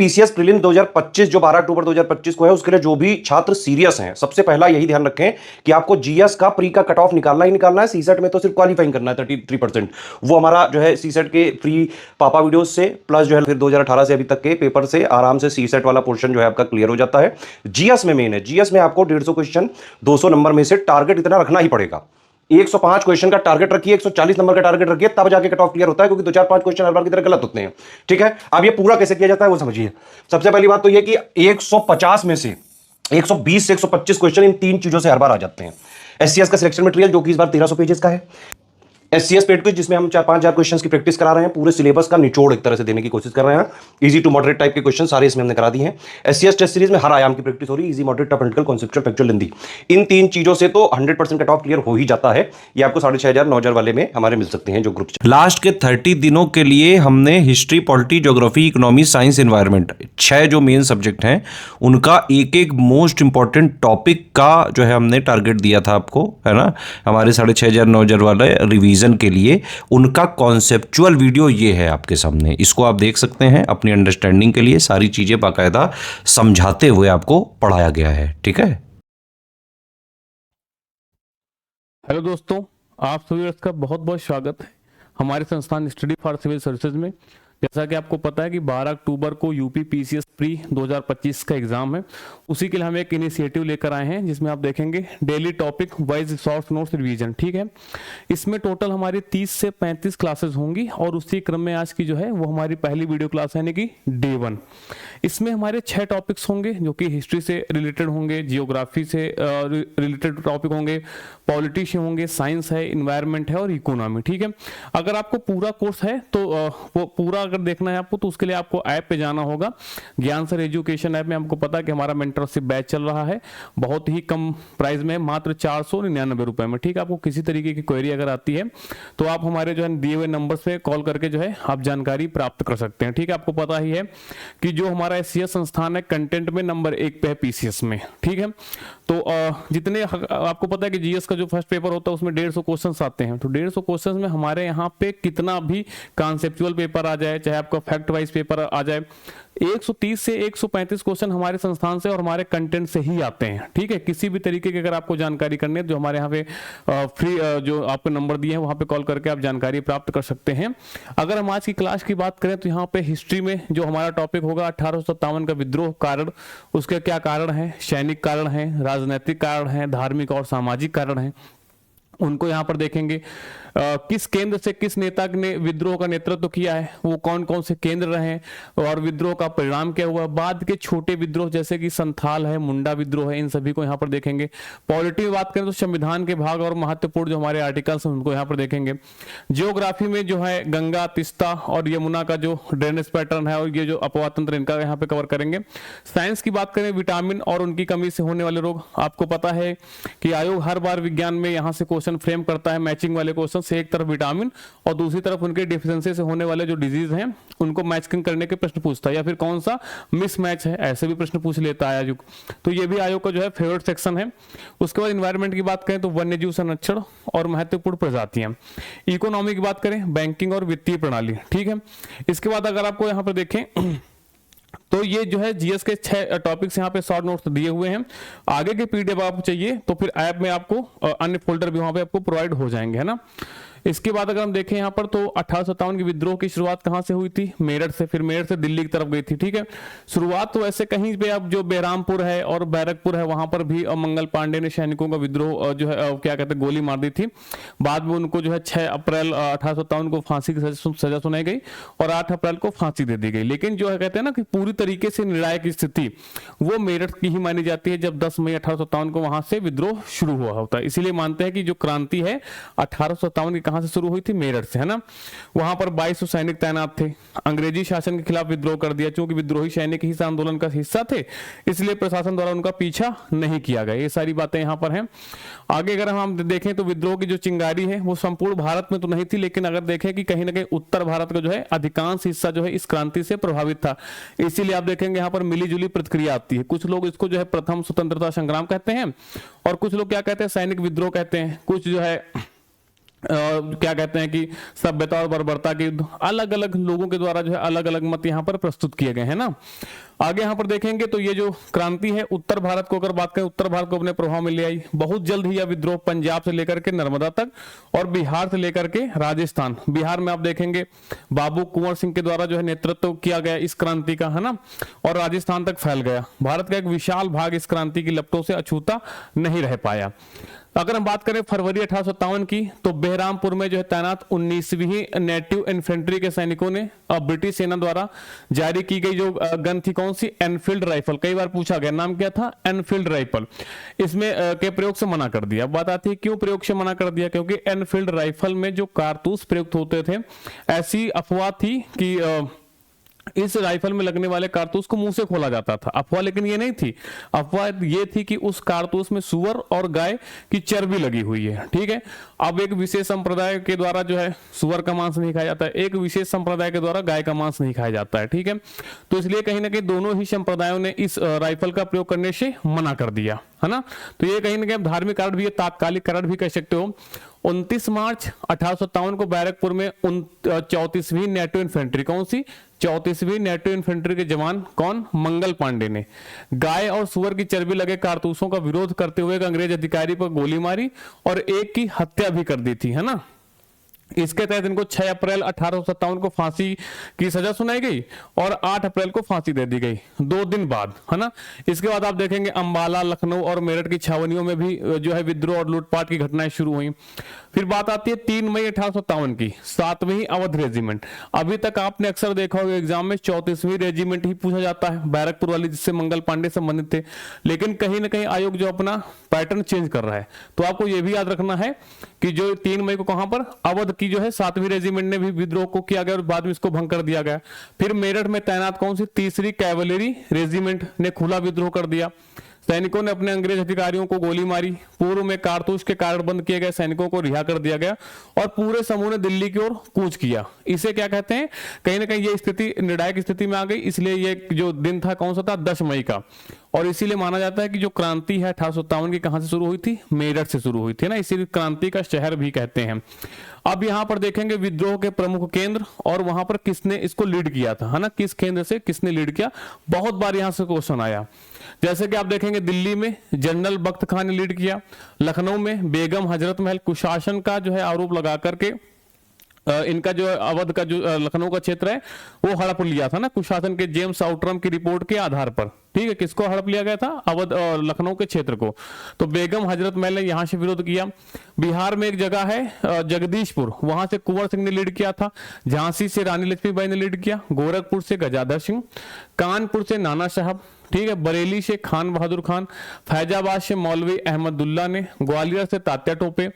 PCS prelim 2025 जो 12 अक्टूबर 2025 को है, उसके लिए जो भी छात्र सीरियस हैं, सबसे पहला यही ध्यान रखें कि आपको जीएस का प्री का कट ऑफ निकालना ही निकालना है। सीसेट में तो सिर्फ क्वालिफाइंग करना है 33%। वो हमारा जो है सीसेट के फ्री पापा वीडियोस से प्लस जो है फिर 2018 से अभी तक के पेपर से आराम से सीसेट वाला पोर्शन जो है आपका क्लियर हो जाता है। जीएस में मेन है, जीएस में आपको 150 क्वेश्चन 200 नंबर में से टारगेट इतना रखना ही पड़ेगा। 105 क्वेश्चन का टारगेट रखिए, 140 नंबर का टारगेट रखिए, तब जाके कट ऑफ क्लियर होता है, क्योंकि 2-4-5 क्वेश्चन हर बार की तरह गलत होते हैं। ठीक है, अब ये पूरा कैसे किया जाता है वो समझिए। सबसे पहली बात तो ये कि 150 में से 120 से 125 क्वेश्चन इन तीन चीजों से हर बार आ जाते हैं। एससीएस का सिलेक्शन मटेरियल जो कि इस बार 1300 पेजेस का है। एससीएस पेड क्विज जिसमें हम 4-5 हजार क्वेश्चन की प्रैक्टिस करा रहे हैं, पूरे सिलेबस का निचोड़ एक तरह से देने की कोशिश कर रहे हैं। इजी टू मॉडरेट टाइप के क्वेश्चन सारे इसमें हमने करा दिए हैं। एससीएस टेस्ट सीरीज में हर आयाम की प्रैक्टिस हो रही है, easy moderate tough political conceptual factual Hindi. इन तीन चीजों से तो 100% कट ऑफ क्लियर हो ही जाता है। ये आपको 6500 9,000 वाले में हमारे मिल सकते हैं जो ग्रुप। लास्ट के 30 दिनों के लिए हमने history, polity, geography, economy, science, environment 6 जो मेन सब्जेक्ट हैं उनका एक एक मोस्ट इंपॉर्टेंट टॉपिक का जो है हमने टारगेट दिया था आपको, है ना, हमारे 6500 9,000 वाले रिवीजन के लिए। उनका कॉन्सेप्चुअल वीडियो ये है आपके सामने, इसको आप देख सकते हैं। अपनी अंडरस्टैंडिंग के लिए सारी चीजें बाकायदा समझाते हुए आपको पढ़ाया गया है। ठीक है। हेलो दोस्तों, आप सभी का बहुत बहुत स्वागत है हमारे संस्थान स्टडी फॉर सिविल सर्विसेज में। जैसा कि आपको पता है कि 12 अक्टूबर को यूपी पीसीएस प्री 2025 का एग्जाम है। उसी के लिए हम एक इनिशिएटिव लेकर आए हैं जिसमें आप देखेंगे daily topic wise short notes revision. ठीक है, इसमें टोटल हमारी 30 से 35 क्लासेस होंगी और उसी क्रम में आज की जो है वो हमारी पहली वीडियो क्लास है, यानी कि डे 1। इसमें हमारे 6 टॉपिक्स होंगे जो कि हिस्ट्री से रिलेटेड होंगे, जियोग्राफी से रिलेटेड टॉपिक होंगे, पॉलिटी से होंगे, साइंस है, इन्वायरमेंट है और इकोनॉमी। ठीक है, अगर आपको पूरा कोर्स है तो वो पूरा अगर देखना है आपको तो उसके लिए आपको ऐप पे जाना होगा। ज्ञान सर एजुकेशन ऐप में हमको पता है कि हमारा मेंटरशिप बैच चल रहा है, बहुत ही कम प्राइस में, मात्र 499 रुपए में। ठीक है, आपको किसी तरीके की क्वेरी अगर आती है तो आप हमारे जो है दिए हुए नंबर पे कॉल करके जो है आप जानकारी प्राप्त कर सकते हैं। ठीक है, आपको पता ही है कि जो हमारा एससीएस संस्थान है कंटेंट में नंबर 1 पे है पीसीएस में। ठीक है, तो जितने आपको पता है कि जीएस का जो फर्स्ट पेपर होता है उसमें 150 क्वेश्चंस आते हैं, तो 150 क्वेश्चंस में हमारे यहाँ पे कितना भी कॉन्सेप्चुअल पेपर आ जाए, चाहे आपका फैक्ट वाइज पेपर आ जाए, 130 से 135 क्वेश्चन हमारे संस्थान से और हमारे कंटेंट से ही आते हैं। ठीक है, किसी भी तरीके की अगर आपको जानकारी करनी है जो हमारे यहाँ पे फ्री जो आपको नंबर दिए हैं वहां पे कॉल करके आप जानकारी प्राप्त कर सकते हैं। अगर हम आज की क्लास की बात करें तो यहाँ पे हिस्ट्री में जो हमारा टॉपिक होगा 1857 का विद्रोह कारण, उसके क्या कारण है, सैनिक कारण है, राजनैतिक कारण है, धार्मिक और सामाजिक कारण है, उनको यहाँ पर देखेंगे। किस केंद्र से किस नेता ने विद्रोह का नेतृत्व किया है, वो कौन कौन से केंद्र रहे और विद्रोह का परिणाम क्या हुआ, बाद के छोटे विद्रोह जैसे कि संथाल है, मुंडा विद्रोह है, इन सभी को यहाँ पर देखेंगे। पॉलिटी में बात करें तो संविधान के भाग और महत्वपूर्ण जो हमारे आर्टिकल्स हैं उनको यहाँ पर देखेंगे। जियोग्राफी में जो है गंगा, तिस्ता और यमुना का जो ड्रेनेज पैटर्न है और ये जो अपवाह तंत्र, इनका यहाँ पे कवर करेंगे। साइंस की बात करें, विटामिन और उनकी कमी से होने वाले रोग। आपको पता है कि आयोग हर बार विज्ञान में यहाँ से क्वेश्चन फ्रेम करता है, मैचिंग वाले क्वेश्चन से, एक तरफ विटामिन और दूसरी तरफ उनके डिफिशिएंसी से होने वाले जो डिजीज हैं उनको मैचिंग करने के प्रश्न पूछता है, या फिर कौन सा मिसमैच है ऐसे भी प्रश्न पूछ लेता है आयोग। तो ये भी आयोग का जो है फेवरेट सेक्शन है। उसके बाद एनवायरनमेंट की बात करें तो वन्य जीव संरक्षण और महत्वपूर्ण प्रजातियां। इकोनॉमी की बात करें, बैंकिंग और वित्तीय प्रणाली। ठीक है, इसके बाद अगर आपको यहाँ पर देखें तो ये जो है जीएस के 6 टॉपिक्स यहाँ पे शॉर्ट नोट्स दिए हुए हैं। आगे के पीडीएफ आपको चाहिए तो फिर ऐप में आपको अन्य फोल्डर भी वहां पे आपको प्रोवाइड हो जाएंगे, है ना। इसके बाद अगर हम देखें यहाँ पर तो 1857 की विद्रोह की शुरुआत कहाँ से हुई थी, मेरठ से, फिर मेरठ से दिल्ली की तरफ गई थी। ठीक है, शुरुआत तो ऐसे कहीं पे अब जो बेरामपुर है और बैरकपुर है वहां पर भी मंगल पांडे ने सैनिकों का विद्रोह जो है क्या कहते हैं गोली मार दी थी। बाद में उनको जो है 6 अप्रैल 1857 को फांसी की सजा सुनाई गई और 8 अप्रैल को फांसी दे दी गई। लेकिन जो है कहते हैं ना कि पूरी तरीके से निर्णायक स्थिति वो मेरठ की ही मानी जाती है, जब 10 मई 1857 को वहां से विद्रोह शुरू हुआ होता है। इसीलिए मानते हैं कि जो क्रांति है 1857 की कहां से शुरू हुई थी, मेरठ से, है ना। वहां पर 2200 सैनिक तैनात थे। अंग्रेजी शासन के खिलाफ विद्रोह कर दिया, क्योंकि विद्रोही सैनिक ही इस आंदोलन का हिस्सा थे, इसलिए प्रशासन द्वारा उनका पीछा नहीं किया गया। ये सारी बातें यहां पर हैं। आगे अगर हम देखें तो विद्रोह की जो चिंगारी है वो संपूर्ण भारत में तो नहीं थी, लेकिन अगर देखें कि कहीं ना कहीं उत्तर भारत का जो है अधिकांश हिस्सा जो है इस क्रांति से प्रभावित था। इसीलिए आप देखेंगे यहाँ पर मिलीजुली प्रतिक्रिया आती है। कुछ लोग इसको जो है प्रथम स्वतंत्रता संग्राम कहते हैं और कुछ लोग क्या कहते हैं, सैनिक विद्रोह कहते हैं। कुछ जो है क्या कहते हैं कि सभ्यता और बर्बरता के अलग अलग लोगों के द्वारा जो है अलग अलग मत यहाँ पर प्रस्तुत किए गए हैं ना। आगे यहाँ पर देखेंगे तो ये जो क्रांति है उत्तर भारत को अगर बात करें, उत्तर भारत को अपने प्रभाव में ले आई। बहुत जल्द ही यह विद्रोह पंजाब से लेकर के नर्मदा तक और बिहार से लेकर के राजस्थान, बिहार में आप देखेंगे बाबू कुंवर सिंह के द्वारा जो है नेतृत्व किया गया इस क्रांति का, है ना, और राजस्थान तक फैल गया। भारत का एक विशाल भाग इस क्रांति की लपटों से अछूता नहीं रह पाया। अगर हम बात करें फरवरी 1857 की, तो बेहरामपुर में जो है तैनात 19वीं नेटिव इन्फेंट्री के सैनिकों ने ब्रिटिश सेना द्वारा जारी की गई जो गन थी, कौन सी, एनफील्ड राइफल, कई बार पूछा गया, नाम क्या था, एनफील्ड राइफल, इसमें के प्रयोग से मना कर दिया। बात आती है क्यों प्रयोग से मना कर दिया, क्योंकि एनफील्ड राइफल में जो कारतूस प्रयुक्त होते थे, ऐसी अफवाह थी कि इस राइफल में लगने वाले कारतूस को मुंह से खोला जाता था। अफवाह लेकिन ये नहीं थी, अफवाह ये थी कि उस कारतूस में सुअर और गाय की चर्बी लगी हुई है। ठीक है, अब एक विशेष संप्रदाय के द्वारा जो है सुअर का मांस नहीं खाया जाता है, एक विशेष संप्रदाय के द्वारा गाय का मांस नहीं खाया जाता है। ठीक है, तो इसलिए कहीं ना कहीं दोनों ही संप्रदायों ने इस राइफल का प्रयोग करने से मना कर दिया, है ना। तो ये कहीं ना कहीं धार्मिक कारण भी है, तात्कालिक कारण भी कह सकते हो। 29 मार्च 1857 को बैरकपुर में 34वीं नेटो इन्फेंट्री, कौन सी, 34वीं नेटो इन्फेंट्री के जवान कौन, मंगल पांडे ने गाय और सुअर की चर्बी लगे कारतूसों का विरोध करते हुए एक अंग्रेज अधिकारी पर गोली मारी और एक की हत्या भी कर दी थी, है ना। इसके तहत इनको 6 अप्रैल 1857 को फांसी की सजा सुनाई गई और 8 अप्रैल को फांसी दे दी गई, 2 दिन बाद, है ना। इसके बाद आप देखेंगे अंबाला, लखनऊ और मेरठ की छावनियों में भी जो है विद्रोह और लूटपाट की घटनाएं शुरू हुई। फिर बात आती है 3 मई 1857 की, 7वीं अवध रेजिमेंट। अभी तक आपने अक्सर देखा होगा एग्जाम में 34वीं रेजिमेंट ही पूछा जाता है, बैरकपुर वाली, जिससे मंगल पांडे संबंधित थे, लेकिन कहीं ना कहीं आयोग जो अपना पैटर्न चेंज कर रहा है। तो आपको यह भी याद रखना है कि जो 3 मई को कहां पर, अवध की जो है 7वीं रेजिमेंट ने भी विद्रोह को किया गया और बाद में इसको भंग कर दिया गया। फिर मेरठ में तैनात कौन सी, 3री कैवलरी रेजिमेंट ने खुला विद्रोह कर दिया। सैनिकों ने अपने अंग्रेज अधिकारियों को गोली मारी, पूर्व में कारतूस के कारण बंद किए गए सैनिकों को रिहा कर दिया गया और पूरे समूह ने दिल्ली की ओर कूच किया। इसे क्या कहते हैं, कहीं ना कहीं ये स्थिति निर्णायक स्थिति में आ गई, इसलिए ये जो दिन था कौन सा था, 10 मई का। और इसीलिए माना जाता है कि जो क्रांति है 1857 की कहां से शुरू हुई थी, मेरठ से शुरू हुई थी ना, इसीलिए क्रांति का शहर भी कहते हैं। अब यहां पर देखेंगे विद्रोह के प्रमुख केंद्र और वहां पर किसने इसको लीड किया था, है ना, किस केंद्र से किसने लीड किया, बहुत बार यहां से क्वेश्चन आया। जैसे कि आप देखेंगे दिल्ली में जनरल बख्त खान ने लीड किया, लखनऊ में बेगम हजरत महल कुशासन का जो है आरोप लगा करके इनका जो अवध का जो लखनऊ का क्षेत्र है वो हड़प लिया था ना, कुशासन के जेम्स आउटरम की रिपोर्ट के आधार पर। ठीक है, किसको हड़प लिया गया था, अवध लखनऊ के क्षेत्र को। तो बेगम हजरत महल ने यहां से विरोध किया। बिहार में एक जगह है जगदीशपुर, वहां से कुंवर सिंह ने लीड किया था। झांसी से रानी लक्ष्मीबाई ने लीड किया, गोरखपुर से गजाधर सिंह, कानपुर से नाना साहब, ठीक है, बरेली से खान बहादुर खान, फैजाबाद से मौलवी अहमदुल्ला ने, ग्वालियर से तात्या टोपे,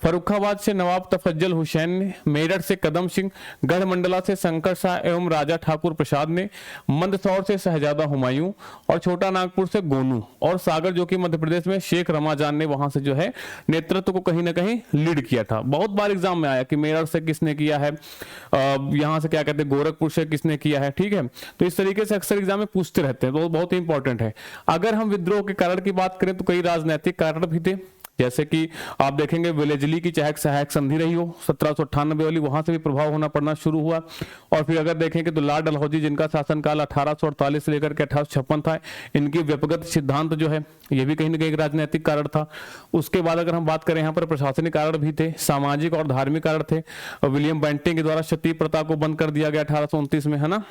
फरुखाबाद से नवाब तफज्जल हुसैन ने, मेरठ से कदम सिंह, गढ़मंडला से शंकर शाह एवं राजा ठाकुर प्रसाद ने, मंदसौर से शहजादा हुमायूं और छोटा नागपुर से गोनू, और सागर जो कि मध्य प्रदेश में शेख रमाजान ने वहां से जो है नेतृत्व को कहीं ना कहीं लीड किया था। बहुत बार एग्जाम में आया कि मेरठ से किसने किया है, यहां से क्या कहते हैं गोरखपुर से किसने किया है। ठीक है, तो इस तरीके से अक्सर एग्जाम में पूछते रहते हैं, तो बहुत ही इंपॉर्टेंट है। अगर हम विद्रोह के कारण की बात करें तो कई राजनीतिक कारण भी थे, जैसे कि आप देखेंगे वेलेजली की चाहे सहायक संधि रही हो 1798 वाली, वहां से भी प्रभाव होना पड़ना शुरू हुआ। और फिर अगर देखेंगे तो लॉर्ड डलहौजी जिनका शासनकाल 1848 से लेकर के 1856 था, इनकी व्यक्तिगत सिद्धांत जो है ये भी कहीं ना कहीं एक राजनीतिक कारण था। उसके बाद अगर हम बात करें यहाँ पर प्रशासनिक कारण भी थे, सामाजिक और धार्मिक कारण थे। विलियम बेंटिंग के द्वारा सती प्रथा को बंद कर दिया गया 1829 में, है ना,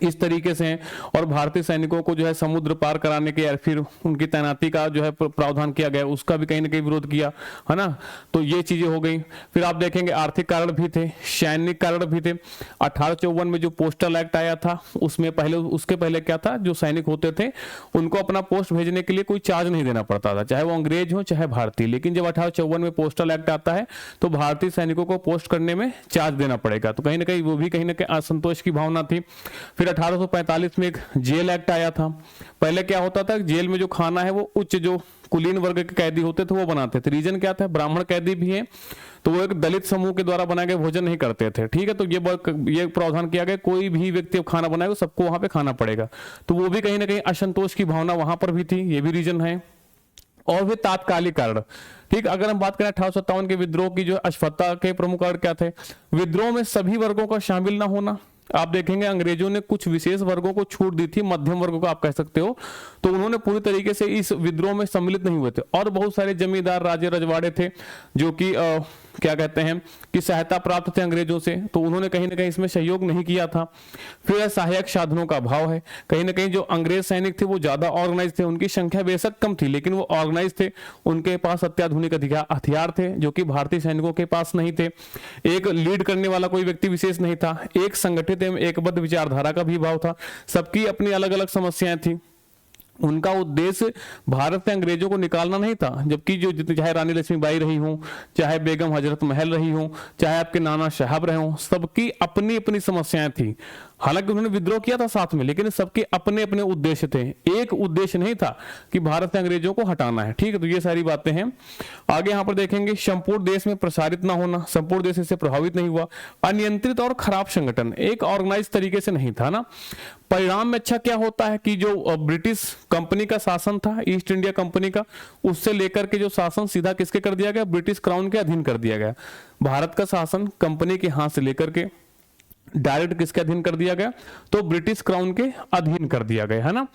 इस तरीके से। और भारतीय सैनिकों को जो है समुद्र पार कराने के या फिर उनकी तैनाती का जो है प्रावधान किया गया, उसका भी कहीं ना कहीं विरोध किया, है ना। तो ये चीजें हो गई। फिर आप देखेंगे आर्थिक कारण भी थे, सैनिक कारण भी थे। 1854 में जो पोस्टल एक्ट आया था उसमें उसके पहले क्या था, जो सैनिक होते थे उनको अपना पोस्ट भेजने के लिए कोई चार्ज नहीं देना पड़ता था, चाहे वो अंग्रेज हो चाहे भारतीय। लेकिन जब 1854 में पोस्टल एक्ट आता है तो भारतीय सैनिकों को पोस्ट करने में चार्ज देना पड़ेगा, तो कहीं ना कहीं वो भी कहीं ना कहीं असंतोष की भावना थी। फिर 1845 में एक जेल एक्ट आया था। पहले क्या होता था, जेल में जो खाना है वो उच्च जो कुलीन वर्ग के कैदी होते थे वो बनाते थे। रीजन क्या था, ब्राह्मण कैदी भी हैं तो वो एक दलित समूह के द्वारा बनाए गए भोजन नहीं करते थे। ठीक है, तो ये प्रावधान किया गया, कोई भी व्यक्ति अब खाना बनाएगा सबको वहां पे खाना पड़ेगा। तो वो भी कहीं ना कहीं असंतोष की भावना वहां पर भी थी, ये भी रीजन है। और भी तात्कालिक कारण। ठीक, अगर हम बात करें 1857 के विद्रोह की, जो अशफता के प्रमुख कारण क्या थे? विद्रोह में सभी वर्गों का शामिल ना होना। आप देखेंगे अंग्रेजों ने कुछ विशेष वर्गों को छूट दी थी, मध्यम वर्गों को आप कह सकते हो, तो उन्होंने पूरी तरीके से इस विद्रोह में सम्मिलित नहीं हुए थे। और बहुत सारे जमींदार, राजे, रजवाड़े थे जो कि क्या कहते हैं कि सहायता प्राप्त थे अंग्रेजों से, तो उन्होंने कहीं ना कहीं इसमें सहयोग नहीं किया था। फिर सहायक साधनों का अभाव है, कहीं ना कहीं जो अंग्रेज सैनिक थे वो ज्यादा ऑर्गेनाइज थे, उनकी संख्या बेशक कम थी लेकिन वो ऑर्गेनाइज थे, उनके पास अत्याधुनिक हथियार थे जो कि भारतीय सैनिकों के पास नहीं थे। एक लीड करने वाला कोई व्यक्ति विशेष नहीं था, एक संगठित एवं एकबद्ध विचारधारा का भी भाव था, सबकी अपनी अलग अलग समस्याएं थी। उनका उद्देश्य भारत से अंग्रेजों को निकालना नहीं था, जबकि जो जितने, चाहे रानी लक्ष्मीबाई रही हूं, चाहे बेगम हजरत महल रही हूं, चाहे आपके नाना साहब रहे हों, सबकी अपनी अपनी समस्याएं थी। हालांकि उन्होंने विद्रोह किया था साथ में, लेकिन सबके अपने अपने उद्देश्य थे, एक उद्देश्य नहीं था कि भारत से अंग्रेजों को हटाना है। ठीक है, तो ये सारी बातें हैं। आगे यहाँ पर देखेंगे संपूर्ण देश में प्रसारित ना होना, संपूर्ण देश इससे प्रभावित नहीं हुआ। अनियंत्रित और खराब संगठन, एक ऑर्गेनाइज तरीके से नहीं था ना। परिणाम में अच्छा क्या होता है कि जो ब्रिटिश कंपनी का शासन था, ईस्ट इंडिया कंपनी का, उससे लेकर के जो शासन सीधा किसके कर दिया गया? ब्रिटिश क्राउन के अधीन कर दिया गया। भारत का शासन कंपनी के हाथ से लेकर के डायरेक्ट किसके अधीन कर दिया गया? तो ब्रिटिश क्राउन के अधीन कर दिया गया, है ना।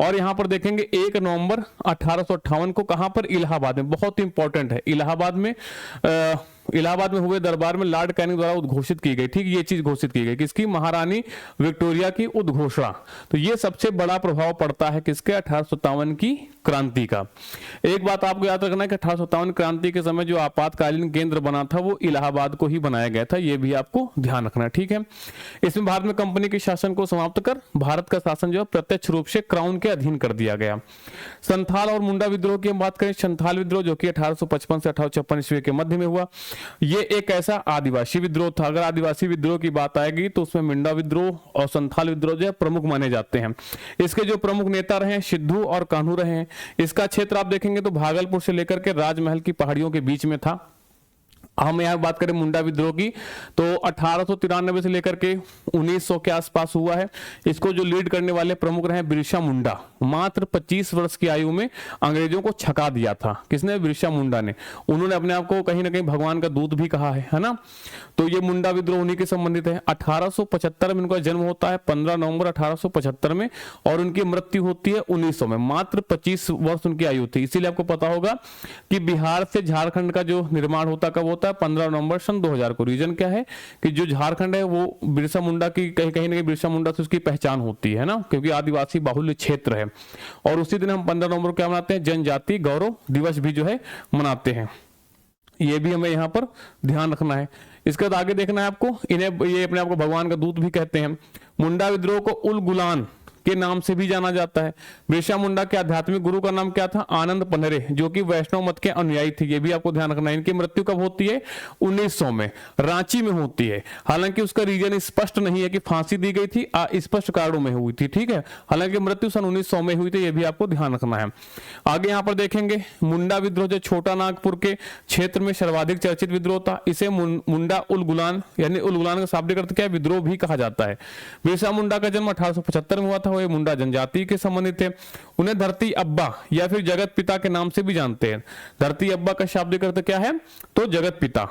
और यहां पर देखेंगे 1 नवंबर 1858 को कहां पर? इलाहाबाद में, बहुत इंपॉर्टेंट है। इलाहाबाद में हुए दरबार में लॉर्ड कैनिंग द्वारा उद्घोषित की गई, ठीक, ये चीज घोषित की गई, किसकी? महारानी विक्टोरिया की उद्घोषणा। तो ये सबसे बड़ा प्रभाव पड़ता है किसके? 1857 की क्रांति का। एक बात आपको याद रखना है कि 1857 क्रांति के समय जो आपातकालीन केंद्र बना था वो इलाहाबाद को ही बनाया गया था, ये भी आपको ध्यान रखना है। ठीक है, इसमें भारत में कंपनी के शासन को समाप्त कर भारत का शासन जो है प्रत्यक्ष रूप से क्राउन के अधीन कर दिया गया। संथाल और मुंडा विद्रोह की हम बात करें, संथाल विद्रोह जो कि 1855 से 1856 ईस्वी के मध्य में हुआ, ये एक ऐसा आदिवासी विद्रोह था। अगर आदिवासी विद्रोह की बात आएगी तो उसमें मुंडा विद्रोह और संथाल विद्रोह जो है प्रमुख माने जाते हैं। इसके जो प्रमुख नेता रहे सिद्धू और कान्हू रहे हैं। इसका क्षेत्र आप देखेंगे तो भागलपुर से लेकर के राजमहल की पहाड़ियों के बीच में था। हम यहाँ बात करें मुंडा विद्रोह की तो 1893 से लेकर के 1900 के आसपास हुआ है। इसको जो लीड करने वाले प्रमुख रहे बिरसा मुंडा। मात्र 25 वर्ष की आयु में अंग्रेजों को छका दिया था। किसने? बिरसा मुंडा ने। उन्होंने अपने आप को कहीं ना कहीं भगवान का दूत भी कहा है ना। तो ये मुंडा विद्रोह उन्हीं के संबंधित है। 1875 में इनका जन्म होता है, 15 नवंबर 1875 में, और उनकी मृत्यु होती है 1900 में। मात्र 25 वर्ष उनकी आयु थी। इसीलिए आपको पता होगा कि बिहार से झारखंड का जो निर्माण होता कब होता है? 15 नवंबर सन 2000 को। रीजन क्या है कि जो झारखंड है वो बिरसा मुंडा की कहीं ना कहीं बिरसा मुंडा से उसकी पहचान होती है ना, क्योंकि आदिवासी बाहुल्य क्षेत्र है। और उसी दिन हम 15 नवंबर को क्या मनाते हैं? जनजाति गौरव दिवस भी जो है मनाते हैं। ये भी हमें यहाँ पर ध्यान रखना है। इसके बाद आगे देखना है आपको, इन्हें ये अपने आप को भगवान का दूत भी कहते हैं। मुंडा विद्रोह को उल गुलान के नाम से भी जाना जाता है। बिरसा मुंडा के आध्यात्मिक गुरु का नाम क्या था? आनंद पनरे, जो कि वैष्णव मत के अनुयायी थे। ये भी आपको ध्यान रखना है। इनकी मृत्यु कब होती है? 1900 में, रांची में होती है। हालांकि उसका रीजन स्पष्ट नहीं है कि फांसी दी गई थी, स्पष्ट कारणों में हुई थी। ठीक है, हालांकि मृत्यु सन 1900 में हुई थी, ये भी आपको ध्यान रखना है। आगे यहाँ पर देखेंगे मुंडा विद्रोह जो छोटा नागपुर के क्षेत्र में सर्वाधिक चर्चित विद्रोह था। इसे मुंडा उल गुलान, यानी उल गुलान का शाब्दिक अर्थ क्या है? विद्रोह भी कहा जाता है। बिरसा मुंडा का जन्म 1875 में हुआ था। ये मुंडा जनजाति के संबंधित थे। उन्हें धरती अब्बा या फिर जगत पिता के नाम से भी जानते हैं। धरती अब्बा का शाब्दिक अर्थ क्या है? तो जगत पिता।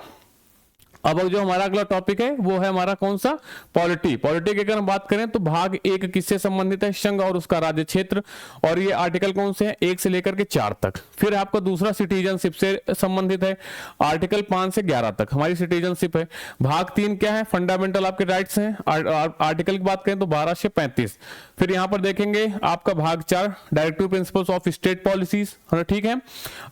अब जो हमारा अगला टॉपिक है वो है हमारा कौन सा? पॉलिटी। पॉलिटी की अगर हम बात करें तो भाग 1 किससे संबंधित है? संघ और उसका राज्य क्षेत्र। और ये आर्टिकल कौन से हैं? 1 से लेकर के 4 तक। फिर आपका दूसरा सिटीजनशिप से संबंधित है, आर्टिकल 5 से 11 तक हमारी सिटीजनशिप है। भाग 3 क्या है? फंडामेंटल आपके राइट्स हैं। आर्टिकल की बात करें तो 12 से 35। फिर यहां पर देखेंगे आपका भाग 4 directive principles of state policies, ठीक है।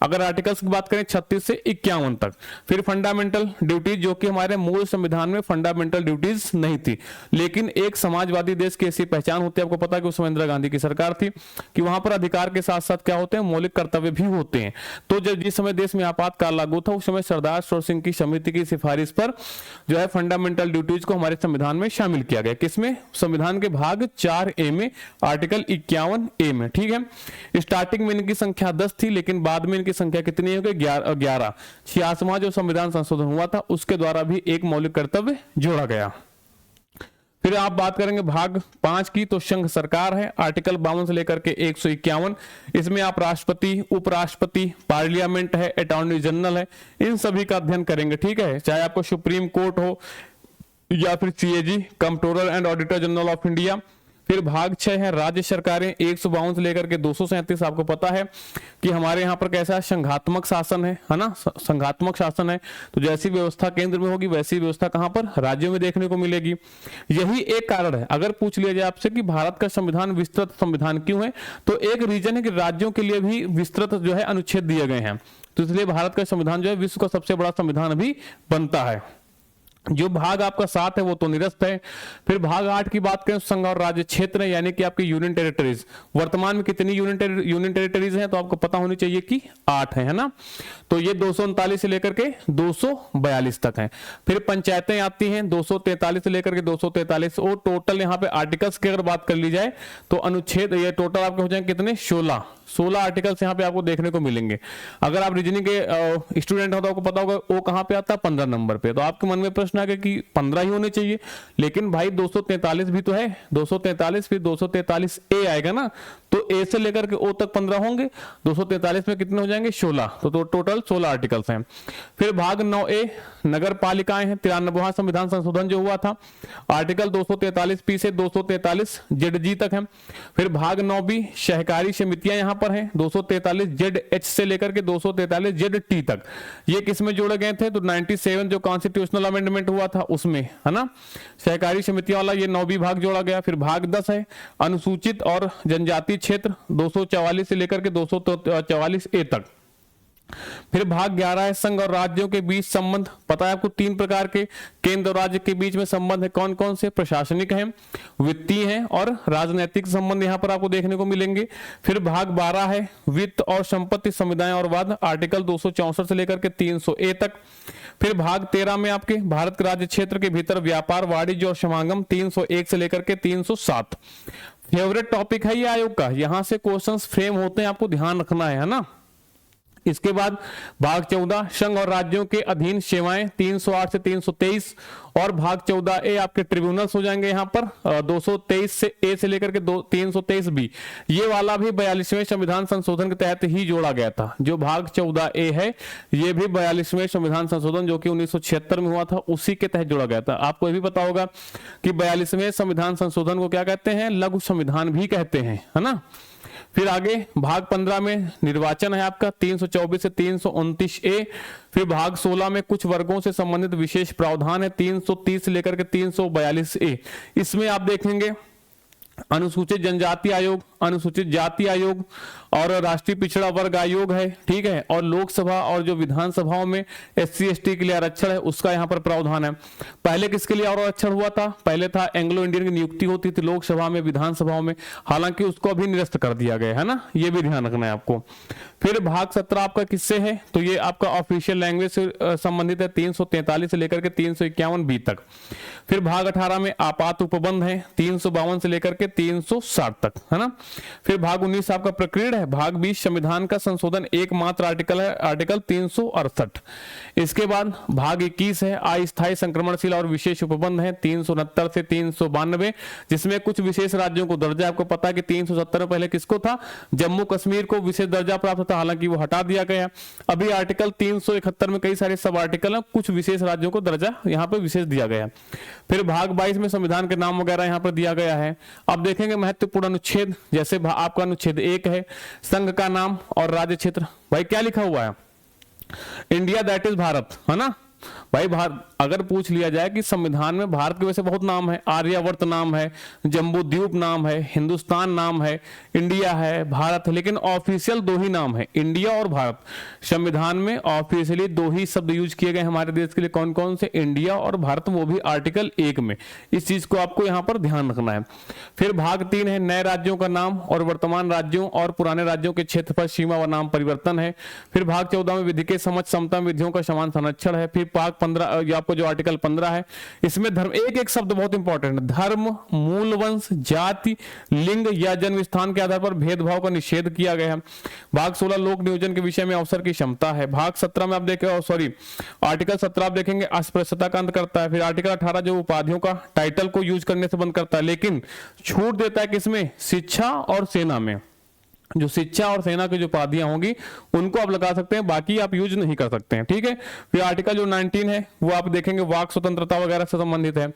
अगर आर्टिकल्स की बात करें 36 से 51 तक। फिर फंडामेंटल ड्यूटीज, जो कि हमारे मूल संविधान में फंडामेंटल ड्यूटीज नहीं थी, लेकिन एक समाजवादी देश की ऐसी पहचान होती है, आपको पता है कि उस समय इंदिरा गांधी की सरकार थी, कि वहां पर अधिकार के साथ साथ क्या होते हैं? मौलिक कर्तव्य भी होते हैं। तो जब जिस समय देश में आपातकाल लागू था उस समय सरदार सरोवर सिंह की समिति की सिफारिश पर जो है फंडामेंटल ड्यूटीज को हमारे संविधान में शामिल किया गया। किसमें? संविधान के भाग 4A में, आर्टिकल 51A में। ठीक है, स्टार्टिंग में इनकी संख्या 10 थी, लेकिन बाद में इनकी संख्या कितनी हो गई? 11। 86वां जो संविधान संशोधन हुआ था उसके द्वारा भी एक मौलिक कर्तव्य जोड़ा गया। फिर आप बात करेंगे भाग 5 की, तो संघ सरकार है, आर्टिकल 52 से लेकर के 151। इसमें आप राष्ट्रपति, उपराष्ट्रपति, पार्लियामेंट है, अटॉर्नी जनरल है, इन सभी का अध्ययन करेंगे। ठीक है, चाहे आपको सुप्रीम कोर्ट हो या फिर CAG, controller and auditor general of India. फिर भाग 6 है राज्य सरकारें, 152 से लेकर के 237। आपको पता है कि हमारे यहाँ पर कैसा है, संघात्मक शासन है ना, संघात्मक शासन है। तो जैसी व्यवस्था केंद्र में होगी वैसी व्यवस्था कहाँ पर, राज्यों में देखने को मिलेगी। यही एक कारण है, अगर पूछ लिया जाए आपसे कि भारत का संविधान विस्तृत संविधान क्यों है, तो एक रीजन है कि राज्यों के लिए भी विस्तृत जो है अनुच्छेद दिए गए हैं, तो इसलिए भारत का संविधान जो है विश्व का सबसे बड़ा संविधान भी बनता है। जो भाग आपका 7 है वो तो निरस्त है। फिर भाग 8 की बात करें, संघ और राज्य क्षेत्र यानी कि आपके यूनियन टेरिटरीज, वर्तमान में कितनी यूनियन टेरिटरीज हैं, तो आपको पता होनी चाहिए कि 8 है ना। तो ये 239 से लेकर के 242 तक हैं। फिर पंचायतें आती हैं 243 से लेकर के 243, और टोटल यहाँ पे आर्टिकल्स की अगर बात कर ली जाए तो अनुच्छेद ये टोटल आपके हो जाएंगे कितने, 16 आर्टिकल्स यहाँ पे आपको देखने को मिलेंगे। अगर आप रीजनिंग के स्टूडेंट हो तो आपको पता होगा वो कहाँ पे आता है, 15 नंबर पे। तो आपके मन में प्रश्न आ गया कि 15 ही होने चाहिए, लेकिन भाई 243 भी तो है, 243 फिर 243 ए आएगा ना, तो ए से लेकर के ओ तक 15 होंगे, 243 में कितने हो जाएंगे, 16। तो टोटल 16 आर्टिकल्स हैं। फिर भाग 9A नगर पालिकाएं हैं, 93वां संविधान संशोधन जो हुआ था, आर्टिकल 243 पी से 243 ZG तक है। फिर भाग 9B सहकारी समितियां यहाँ पर हैं, 243 ZH से लेकर के 243 ZT तक। ये किस में जोड़े गए थे, तो 97 जो कॉन्स्टिट्यूशनल अमेंडमेंट हुआ था उसमें, है ना, सहकारी समितियों वाला ये 9B भाग जोड़ा गया। फिर भाग 10 है अनुसूचित और जनजातीय क्षेत्र, 244 से लेकर के 244A तक। फिर भाग 11 है संघ और राज्यों के बीच संबंध। पता है आपको 3 प्रकार के केंद्र और राज्य के बीच में संबंध है, कौन कौन से, प्रशासनिक हैं, वित्तीय हैं और राजनीतिक संबंध यहाँ पर आपको देखने को मिलेंगे। फिर भाग 12 है वित्त और संपत्ति, समुदाय और वाद, आर्टिकल 264 से लेकर के 300A तक। फिर भाग 13 में आपके भारत के राज्य क्षेत्र के भीतर व्यापार, वाणिज्य और समागम, 301 से लेकर के 307। फेवरेट टॉपिक है ये आयोग का, यहां से क्वेश्चंस फ्रेम होते हैं, आपको ध्यान रखना है ना। इसके बाद भाग 14 संघ और राज्यों के अधीन सेवाएं, 308 से 323, और भाग 14A आपके ट्रिब्यूनल्स हो जाएंगे यहाँ पर 223 से ए से लेकर के 323B। ये वाला भी 42वें संविधान संशोधन के तहत ही जोड़ा गया था। जो भाग 14A है ये भी 42वें संविधान संशोधन जो कि 1976 में हुआ था उसी के तहत जोड़ा गया था। आपको ये भी पता होगा कि 42वें संविधान संशोधन को क्या कहते हैं, लघु संविधान भी कहते हैं, है ना। फिर आगे भाग 15 में निर्वाचन है आपका, 324 से 329A। फिर भाग 16 में कुछ वर्गों से संबंधित विशेष प्रावधान है, 330 से लेकर के 342A। इसमें आप देखेंगे अनुसूचित जनजाति आयोग, अनुसूचित जाति आयोग और राष्ट्रीय पिछड़ा वर्ग आयोग है, ठीक है। और लोकसभा और जो विधानसभाओं में SC/ST के लिए आरक्षण है उसका यहाँ पर प्रावधान है। पहले किसके लिए आरक्षण हुआ था, पहले था एंग्लो इंडियन की नियुक्ति होती थी लोकसभा में, विधानसभाओं में, हालांकि उसको अभी निरस्त कर दिया गया है ना, ये भी ध्यान रखना है आपको। फिर भाग 17 आपका किससे है, तो ये आपका ऑफिशियल लैंग्वेज से संबंधित है, 343 से लेकर के 351B तक। फिर भाग 18 में आपात उपबंध है, 352 से लेकर के 360 तक, है ना। फिर भाग 19 आपका प्रकीर्ण है। भाग 20 संविधान का संशोधन एकमात्र आर्टिकल है, आर्टिकल 368। इसके बाद भाग 21 है अस्थायी संक्रमणशील और विशेष उपबंध है, 369 से 392, जिसमें कुछ विशेष राज्यों को दर्जा, आपको पता है कि 370 में पहले किसको था, जम्मू कश्मीर को विशेष दर्जा प्राप्त था, हालांकि वो हटा दिया गया। अभी आर्टिकल 371 में कई सारे सब आर्टिकल हैं, कुछ विशेष राज्यों को दर्जा यहाँ पे विशेष दिया गया। फिर भाग 22 में संविधान के नाम वगैरह यहाँ पर दिया गया है। अब देखेंगे महत्वपूर्ण अनुच्छेद, जैसे आपका अनुच्छेद 1 है संघ का नाम और राज्य क्षेत्र। भाई क्या लिखा हुआ है, इंडिया दैट इज भारत, है ना। भाई भारत अगर पूछ लिया जाए कि संविधान में भारत के वैसे बहुत नाम है, आर्यावर्त नाम है, जम्बू द्वीप नाम है, हिंदुस्तान नाम है, इंडिया है, भारत है, लेकिन ऑफिशियल 2 ही नाम है, इंडिया और भारत। संविधान में ऑफिशियली 2 ही शब्द यूज किए गए हमारे देश के लिए, कौन कौन से, इंडिया और भारत, वो भी आर्टिकल 1 में। इस चीज को आपको यहाँ पर ध्यान रखना है। फिर भाग 3 है नए राज्यों का नाम और वर्तमान राज्यों और पुराने राज्यों के क्षेत्रफल, सीमा व नाम परिवर्तन है। फिर भाग 14 में विधि के समझ समता विधियों का समान संरक्षण है। फिर भाग 15 आपको आपको जो आर्टिकल 15 है, इसमें धर्म, एक एक शब्द बहुत इंपॉर्टेंट है, धर्म, मूल वंश, जाति, लिंग या जन्म स्थान के आधार पर भेदभाव का निषेध किया गया है। भाग 16 लोक नियोजन के विषय में अवसर की क्षमता है। भाग 17 में आप देखें, आर्टिकल 17 आप देखेंगे अस्पृश्यता का अंत करता है। फिर आर्टिकल 18 जो उपाधियों का टाइटल को यूज करने से बंद करता है, लेकिन छूट देता है किसमें, शिक्षा और सेना में। जो शिक्षा और सेना की जो उपाधियां होंगी उनको आप लगा सकते हैं, बाकी आप यूज नहीं कर सकते हैं, ठीक है। फिर आर्टिकल जो 19 है वो आप देखेंगे वाक स्वतंत्रता वगैरह से संबंधित है।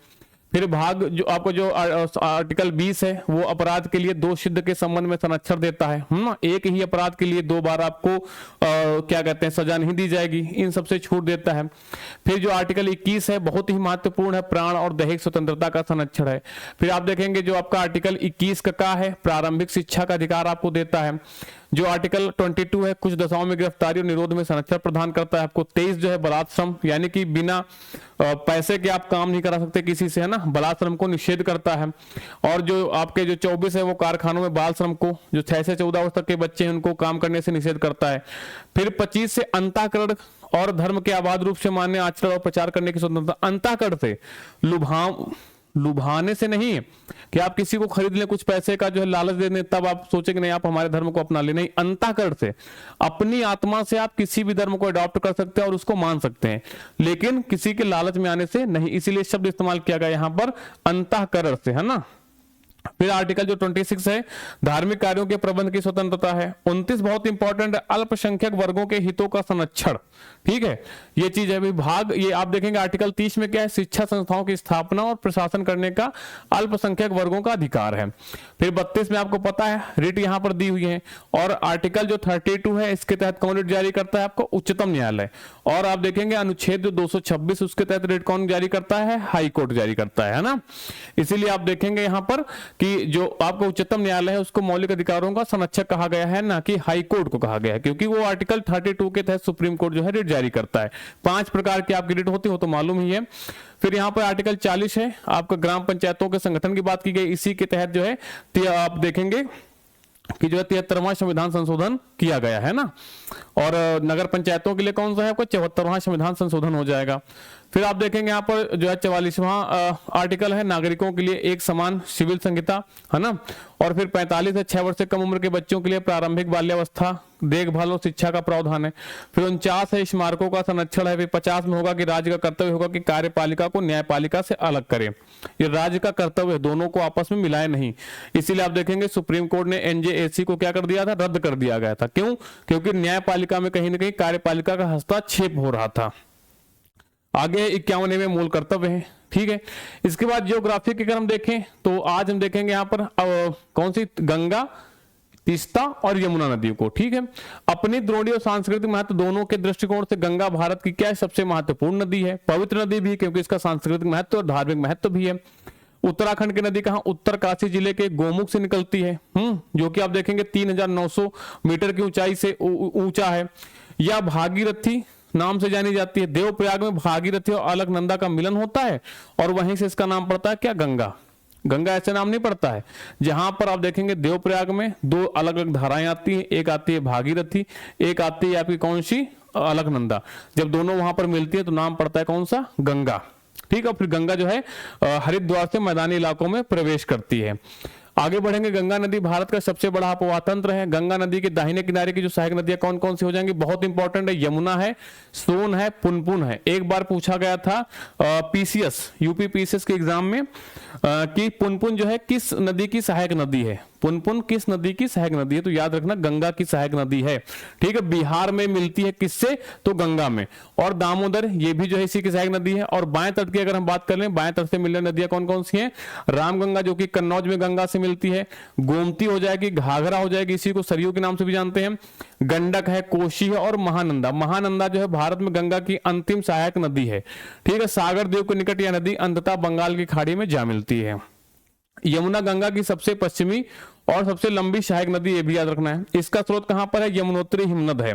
फिर भाग जो आपको जो आर्टिकल 20 है वो अपराध के लिए दो सिद्ध के संबंध में संरक्षण देता है ना, एक ही अपराध के लिए दो बार आपको क्या कहते हैं सजा नहीं दी जाएगी, इन सबसे छूट देता है। फिर जो आर्टिकल 21 है बहुत ही महत्वपूर्ण है, प्राण और दैहिक स्वतंत्रता का संरक्षण है। फिर आप देखेंगे जो आपका आर्टिकल 21 का है, प्रारंभिक शिक्षा का अधिकार आपको देता है। जो आर्टिकल 22 है कुछ दशाओं में गिरफ्तारी और निरोध में संरक्षण प्रदान करता है आपको। 23 जो है बलात् श्रम, यानी कि बिना पैसे के आप काम नहीं करा सकते किसी से, है ना, बलात् श्रम को निषेध करता है। और जो आपके जो 24 है वो कारखानों में बाल श्रम को, जो 6 से 14 वर्ष तक के बच्चे हैं उनको काम करने से निषेध करता है। फिर 25 से अंतःकरण और धर्म के अबाध रूप से मान्य आचरण और प्रचार करने की स्वतंत्रता। अंतःकरण से लुभाने से नहीं कि आप किसी को खरीद लें, कुछ पैसे का जो है लालच दे दें तब आप सोचे कि नहीं आप हमारे धर्म को अपना ले, नहीं, अंतःकरण से अपनी आत्मा से आप किसी भी धर्म को अडॉप्ट कर सकते हैं और उसको मान सकते हैं, लेकिन किसी के लालच में आने से नहीं, इसीलिए शब्द इस्तेमाल किया गया यहां पर अंतःकरण से, है ना। फिर आर्टिकल जो 26 है धार्मिक कार्यों के प्रबंध की स्वतंत्रता है। 29 बहुत इंपॉर्टेंट है, अल्पसंख्यक वर्गों के हितों का संरक्षण, ठीक है, ये चीज है। विभाग ये आप देखेंगे आर्टिकल 30 में क्या है, शिक्षा संस्थाओं की स्थापना और प्रशासन करने का अल्पसंख्यक वर्गों का अधिकार है। फिर 32 में आपको पता है रिट यहां पर दी हुई है। और आर्टिकल जो 32 है इसके तहत कौन रिट जारी करता है, आपको उच्चतम न्यायालय। और आप देखेंगे अनुच्छेद जो 226 उसके तहत रिट कौन जारी करता है, हाई कोर्ट जारी करता है ना। इसीलिए आप देखेंगे यहां पर कि जो आपका उच्चतम न्यायालय है उसको मौलिक अधिकारों का संरक्षक कहा गया है, ना कि हाई कोर्ट को कहा गया है, क्योंकि वो आर्टिकल 32 के तहत सुप्रीम कोर्ट जो है रिट जारी करता है। 5 प्रकार की आपकी रिट होती हो तो मालूम ही है। फिर यहाँ पर आर्टिकल 40 है, आपका ग्राम पंचायतों के संगठन की बात की गई, इसी के तहत जो है आप देखेंगे कि जो है 73वां संविधान संशोधन किया गया है ना। और नगर पंचायतों के लिए कौन सा है, आपको 74वां संविधान संशोधन हो जाएगा। फिर आप देखेंगे यहाँ पर जो है 44वां आर्टिकल है, नागरिकों के लिए एक समान सिविल संहिता, है ना। और फिर 45 है 6 वर्ष से कम उम्र के बच्चों के लिए प्रारंभिक बाल्यावस्था देखभाल और शिक्षा का प्रावधान है। फिर 49 है स्मारकों का संरक्षण है। फिर 50 में होगा कि राज्य का कर्तव्य होगा कि कार्यपालिका को न्यायपालिका से अलग करे, ये राज्य का कर्तव्य है, दोनों को आपस में मिलाए नहीं। इसीलिए आप देखेंगे सुप्रीम कोर्ट ने एनजेएसी को क्या कर दिया था, रद्द कर दिया गया था। क्यों, क्योंकि न्यायपालिका में कहीं ना कहीं कार्यपालिका का हस्तक्षेप हो रहा था। आगे 51वें मूल कर्तव्य है, ठीक है। इसके बाद जियोग्राफी के अगर हम देखें तो आज हम देखेंगे यहाँ पर कौन सी, गंगा, तीस्ता और यमुना नदियों को, ठीक है। अपनी द्रोणी और सांस्कृतिक महत्व दोनों के दृष्टिकोण से गंगा भारत की क्या है, सबसे महत्वपूर्ण नदी है, पवित्र नदी भी, क्योंकि इसका सांस्कृतिक महत्व और धार्मिक महत्व भी है। उत्तराखंड की नदी कहाँ, उत्तरकाशी जिले के गोमुख से निकलती है, जो कि आप देखेंगे 3900 मीटर की ऊंचाई से ऊंचा है। या भागीरथी नाम से जानी जाती है। देवप्रयाग में भागीरथी और अलकनंदा का मिलन होता है और वहीं से इसका नाम पड़ता है क्या, गंगा। गंगा ऐसे नाम नहीं पड़ता है। जहां पर आप देखेंगे देवप्रयाग में 2 अलग अलग धाराएं आती हैं, एक आती है भागीरथी, एक आती है आपकी कौन सी, अलकनंदा। जब दोनों वहां पर मिलती है तो नाम पड़ता है कौन सा, गंगा, ठीक है। फिर गंगा जो है हरिद्वार से मैदानी इलाकों में प्रवेश करती है। आगे बढ़ेंगे, गंगा नदी भारत का सबसे बड़ा अपवाह तंत्र है। गंगा नदी के दाहिने किनारे की जो सहायक नदियां कौन कौन सी हो जाएंगी, बहुत इंपॉर्टेंट है, यमुना है, सोन है, पुनपुन है। एक बार पूछा गया था पीसीएस, यूपी पीसीएस के एग्जाम में कि पुनपुन जो है किस नदी की सहायक नदी है, पुनपुन किस नदी की सहायक नदी है, तो याद रखना गंगा की सहायक नदी है, ठीक है। बिहार में मिलती है किससे, तो गंगा में। और दामोदर ये भी जो है इसी की सहायक नदी है। और बाएं तट की अगर हम बात कर लें, बाएं तट से मिलने नदियां कौन कौन सी हैं, रामगंगा जो कि कन्नौज में गंगा से मिलती है, गोमती हो जाएगी, घाघरा हो जाएगी, इसी को सरयू के नाम से भी जानते हैं, गंडक है, कोशी है और महानंदा। महानंदा जो है भारत में गंगा की अंतिम सहायक नदी है, ठीक है। सागर देव के निकट यह नदी अंततः बंगाल की खाड़ी में जा मिलती है। यमुना गंगा की सबसे पश्चिमी और सबसे लंबी सहायक नदी, ये भी याद रखना है। इसका स्रोत कहां पर है, यमुनोत्री हिमनद है,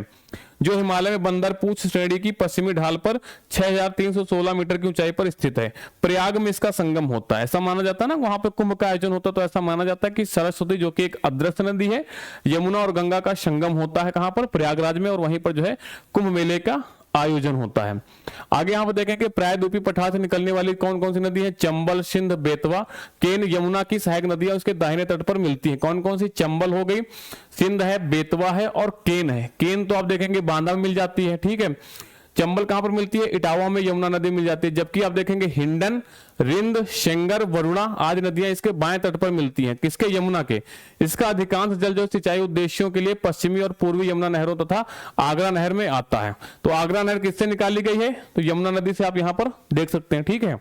जो हिमालय में बंदरपूछ श्रेणी की पश्चिमी ढाल पर 6316 मीटर की ऊंचाई पर स्थित है। प्रयाग में इसका संगम होता है, ऐसा माना जाता है ना, वहां पे कुंभ का आयोजन होता है, तो ऐसा माना जाता है कि सरस्वती जो कि एक अदृश्य नदी है, यमुना और गंगा का संगम होता है कहां पर, प्रयागराज में, और वहीं पर जो है कुंभ मेले का आयोजन होता है। आगे यहाँ पर देखें कि प्रायद्वीपी पठार से निकलने वाली कौन कौन सी नदी है, चंबल, सिंध, बेतवा, केन, यमुना की सहायक नदियां उसके दाहिने तट पर मिलती हैं। कौन कौन सी, चंबल हो गई, सिंध है, बेतवा है और केन है। केन तो आप देखेंगे बांदा में मिल जाती है, ठीक है। चंबल कहां पर मिलती है, इटावा में यमुना नदी मिल जाती है। जबकि आप देखेंगे हिंडन, रिंद, शेंगर, वरुणा आदि नदियां इसके बाएं तट पर मिलती हैं। किसके, यमुना के। इसका अधिकांश जल जो सिंचाई उद्देश्यों के लिए पश्चिमी और पूर्वी यमुना नहरों तथा आगरा नहर में आता है। तो आगरा नहर किससे निकाली गई है, तो यमुना नदी से आप यहां पर देख सकते हैं, ठीक है।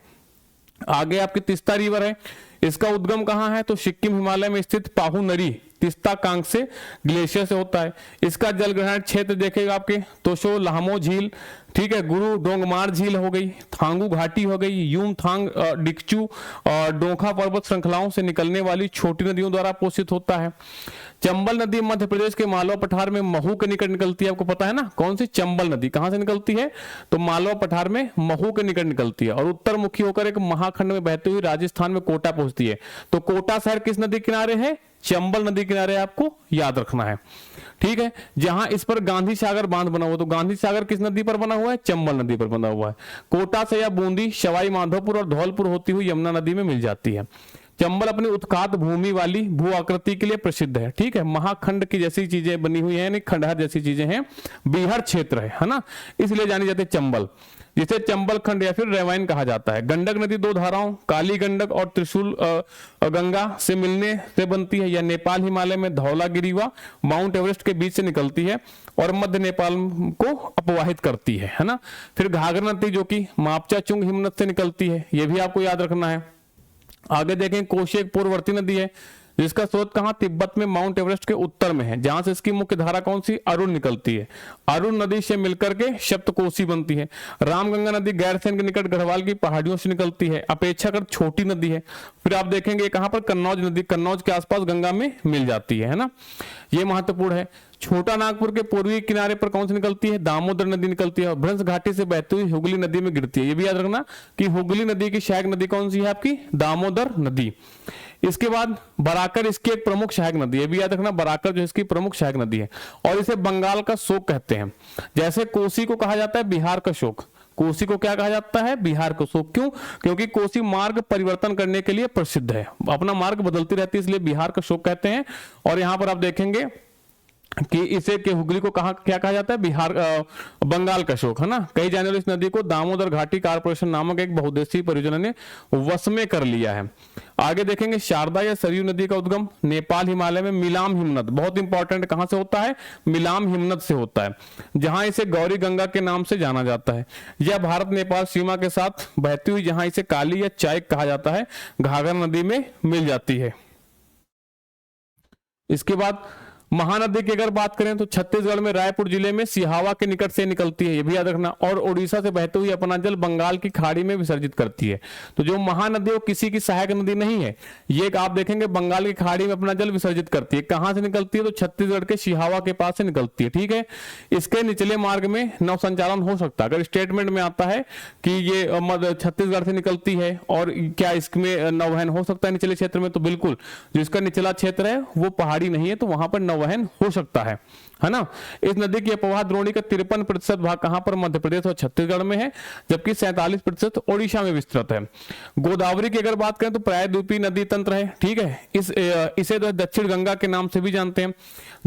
आगे आपकी तीस्ता रिवर है, इसका उद्गम कहां है, तो सिक्किम हिमालय में स्थित पाहु नदी तीस्ता कांग से ग्लेशियर से होता है। इसका जल ग्रहण क्षेत्र देखेगा आपके तोशो लाहमो झील, ठीक है, गुरु डोंगमार झील हो गई, थांगू घाटी हो गई, यूम थांग, डिक्चू और डोखा पर्वत श्रृंखलाओं से निकलने वाली छोटी नदियों द्वारा पोषित होता है। चंबल नदी मध्य प्रदेश के मालवा पठार में महू के निकट निकलती है। आपको पता है ना कौन सी, चंबल नदी कहां से निकलती है, तो मालवा पठार में महू के निकट निकलती है और उत्तर मुखी होकर एक महाखंड में बहती हुई राजस्थान में कोटा पहुंचती है। तो कोटा शहर किस नदी किनारे है, चंबल नदी किनारे, आपको याद रखना है, ठीक है। जहां इस पर गांधी सागर बांध बना हुआ, तो गांधी सागर किस नदी पर बना हुआ है, चंबल नदी पर बना हुआ है। कोटा से या बूंदी, सवाई माधोपुर और धौलपुर होती हुई यमुना नदी में मिल जाती है। चंबल अपनी उत्खात भूमि वाली भू आकृति के लिए प्रसिद्ध है, ठीक है। महाखंड की जैसी चीजें बनी हुई है, यानी खंडहर जैसी चीजें हैं, बीहर क्षेत्र है ना, इसलिए जानी जाती है चंबल, जिसे चंबल खंड या फिर रेवाइन कहा जाता है। गंडक नदी दो धाराओं काली गंडक और त्रिशूल गंगा से मिलने से बनती है। यह नेपाल हिमालय में धौलागिरी व माउंट एवरेस्ट के बीच से निकलती है और मध्य नेपाल को अपवाहित करती है ना। फिर घाघरा नदी जो कि मापचा चुंग हिमनद से निकलती है, यह भी आपको याद रखना है। आगे देखें कोशी एक पूर्ववर्ती नदी है जिसका स्रोत कहां, तिब्बत में माउंट एवरेस्ट के उत्तर में है, जहां से इसकी मुख्य धारा कौन सी, अरुण निकलती है। अरुण नदी से मिलकर के सप्तकोशी बनती है। रामगंगा नदी गैरसैंण के निकट गढ़वाल की पहाड़ियों से निकलती है, अपेक्षाकृत छोटी नदी है। फिर आप देखेंगे कहां पर, कन्नौज नदी कन्नौज के आसपास गंगा में मिल जाती है ना, ये महत्वपूर्ण है। छोटा नागपुर के पूर्वी किनारे पर कौन सी निकलती है, दामोदर नदी निकलती है और भ्रंश घाटी से बहती हुई हुगली नदी में गिरती है। ये भी याद रखना कि हुगली नदी की सहायक नदी कौन सी है आपकी, दामोदर नदी। इसके बाद बराकर इसकी एक प्रमुख सहायक नदी है, ये भी याद रखना, बराकर जो इसकी प्रमुख सहायक नदी है और इसे बंगाल का शोक कहते हैं। जैसे कोसी को कहा जाता है बिहार का शोक, कोसी को क्या कहा जाता है, बिहार का शोक। क्यों, क्योंकि कोसी मार्ग परिवर्तन करने के लिए प्रसिद्ध है, अपना मार्ग बदलती रहती है, इसलिए बिहार का शोक कहते हैं। और यहां पर आप देखेंगे कि इसे के हुगली को कहा क्या कहा जाता है, बिहार बंगाल का शोक है ना। कई जाने वाली इस नदी को दामोदर घाटी कारपोरेशन नामक एक बहुउद्देशीय परियोजना ने वश में कर लिया है। आगे देखेंगे शारदा या सरयू नदी का उद्गम नेपाल हिमालय में मिलाम हिमनद, बहुत इंपॉर्टेंट, कहां से होता है, मिलाम हिमनद से होता है, जहां इसे गौरी गंगा के नाम से जाना जाता है। यह भारत नेपाल सीमा के साथ बहती हुई, जहां इसे काली या चाय कहा जाता है, घाघरा नदी में मिल जाती है। इसके बाद महानदी की अगर बात करें तो छत्तीसगढ़ में रायपुर जिले में सिहावा के निकट से निकलती है, ये भी याद रखना, और ओडिशा से बहते हुए अपना जल बंगाल की खाड़ी में विसर्जित करती है। तो जो महानदी वो किसी की सहायक नदी नहीं है, ये आप देखेंगे बंगाल की खाड़ी में अपना जल विसर्जित करती है। कहां से निकलती है, तो छत्तीसगढ़ के सिहावा के पास से निकलती है, ठीक है। इसके निचले मार्ग में नौ संचालन हो सकता है। अगर स्टेटमेंट में आता है कि ये छत्तीसगढ़ से निकलती है और क्या इसमें नौवहन हो सकता है निचले क्षेत्र में, तो बिल्कुल, जो इसका निचला क्षेत्र है वो पहाड़ी नहीं है, तो वहां पर नौवहन हो सकता है ना। इस नदी की अपवाह द्रोणी का 53% भाग कहां पर, मध्य प्रदेश और छत्तीसगढ़ में है, जबकि 47% ओडिशा में विस्तृत है। गोदावरी की अगर बात करें तो प्रायद्वीपीय नदी तंत्र है, ठीक है। इसे तो दक्षिण गंगा के नाम से भी जानते हैं।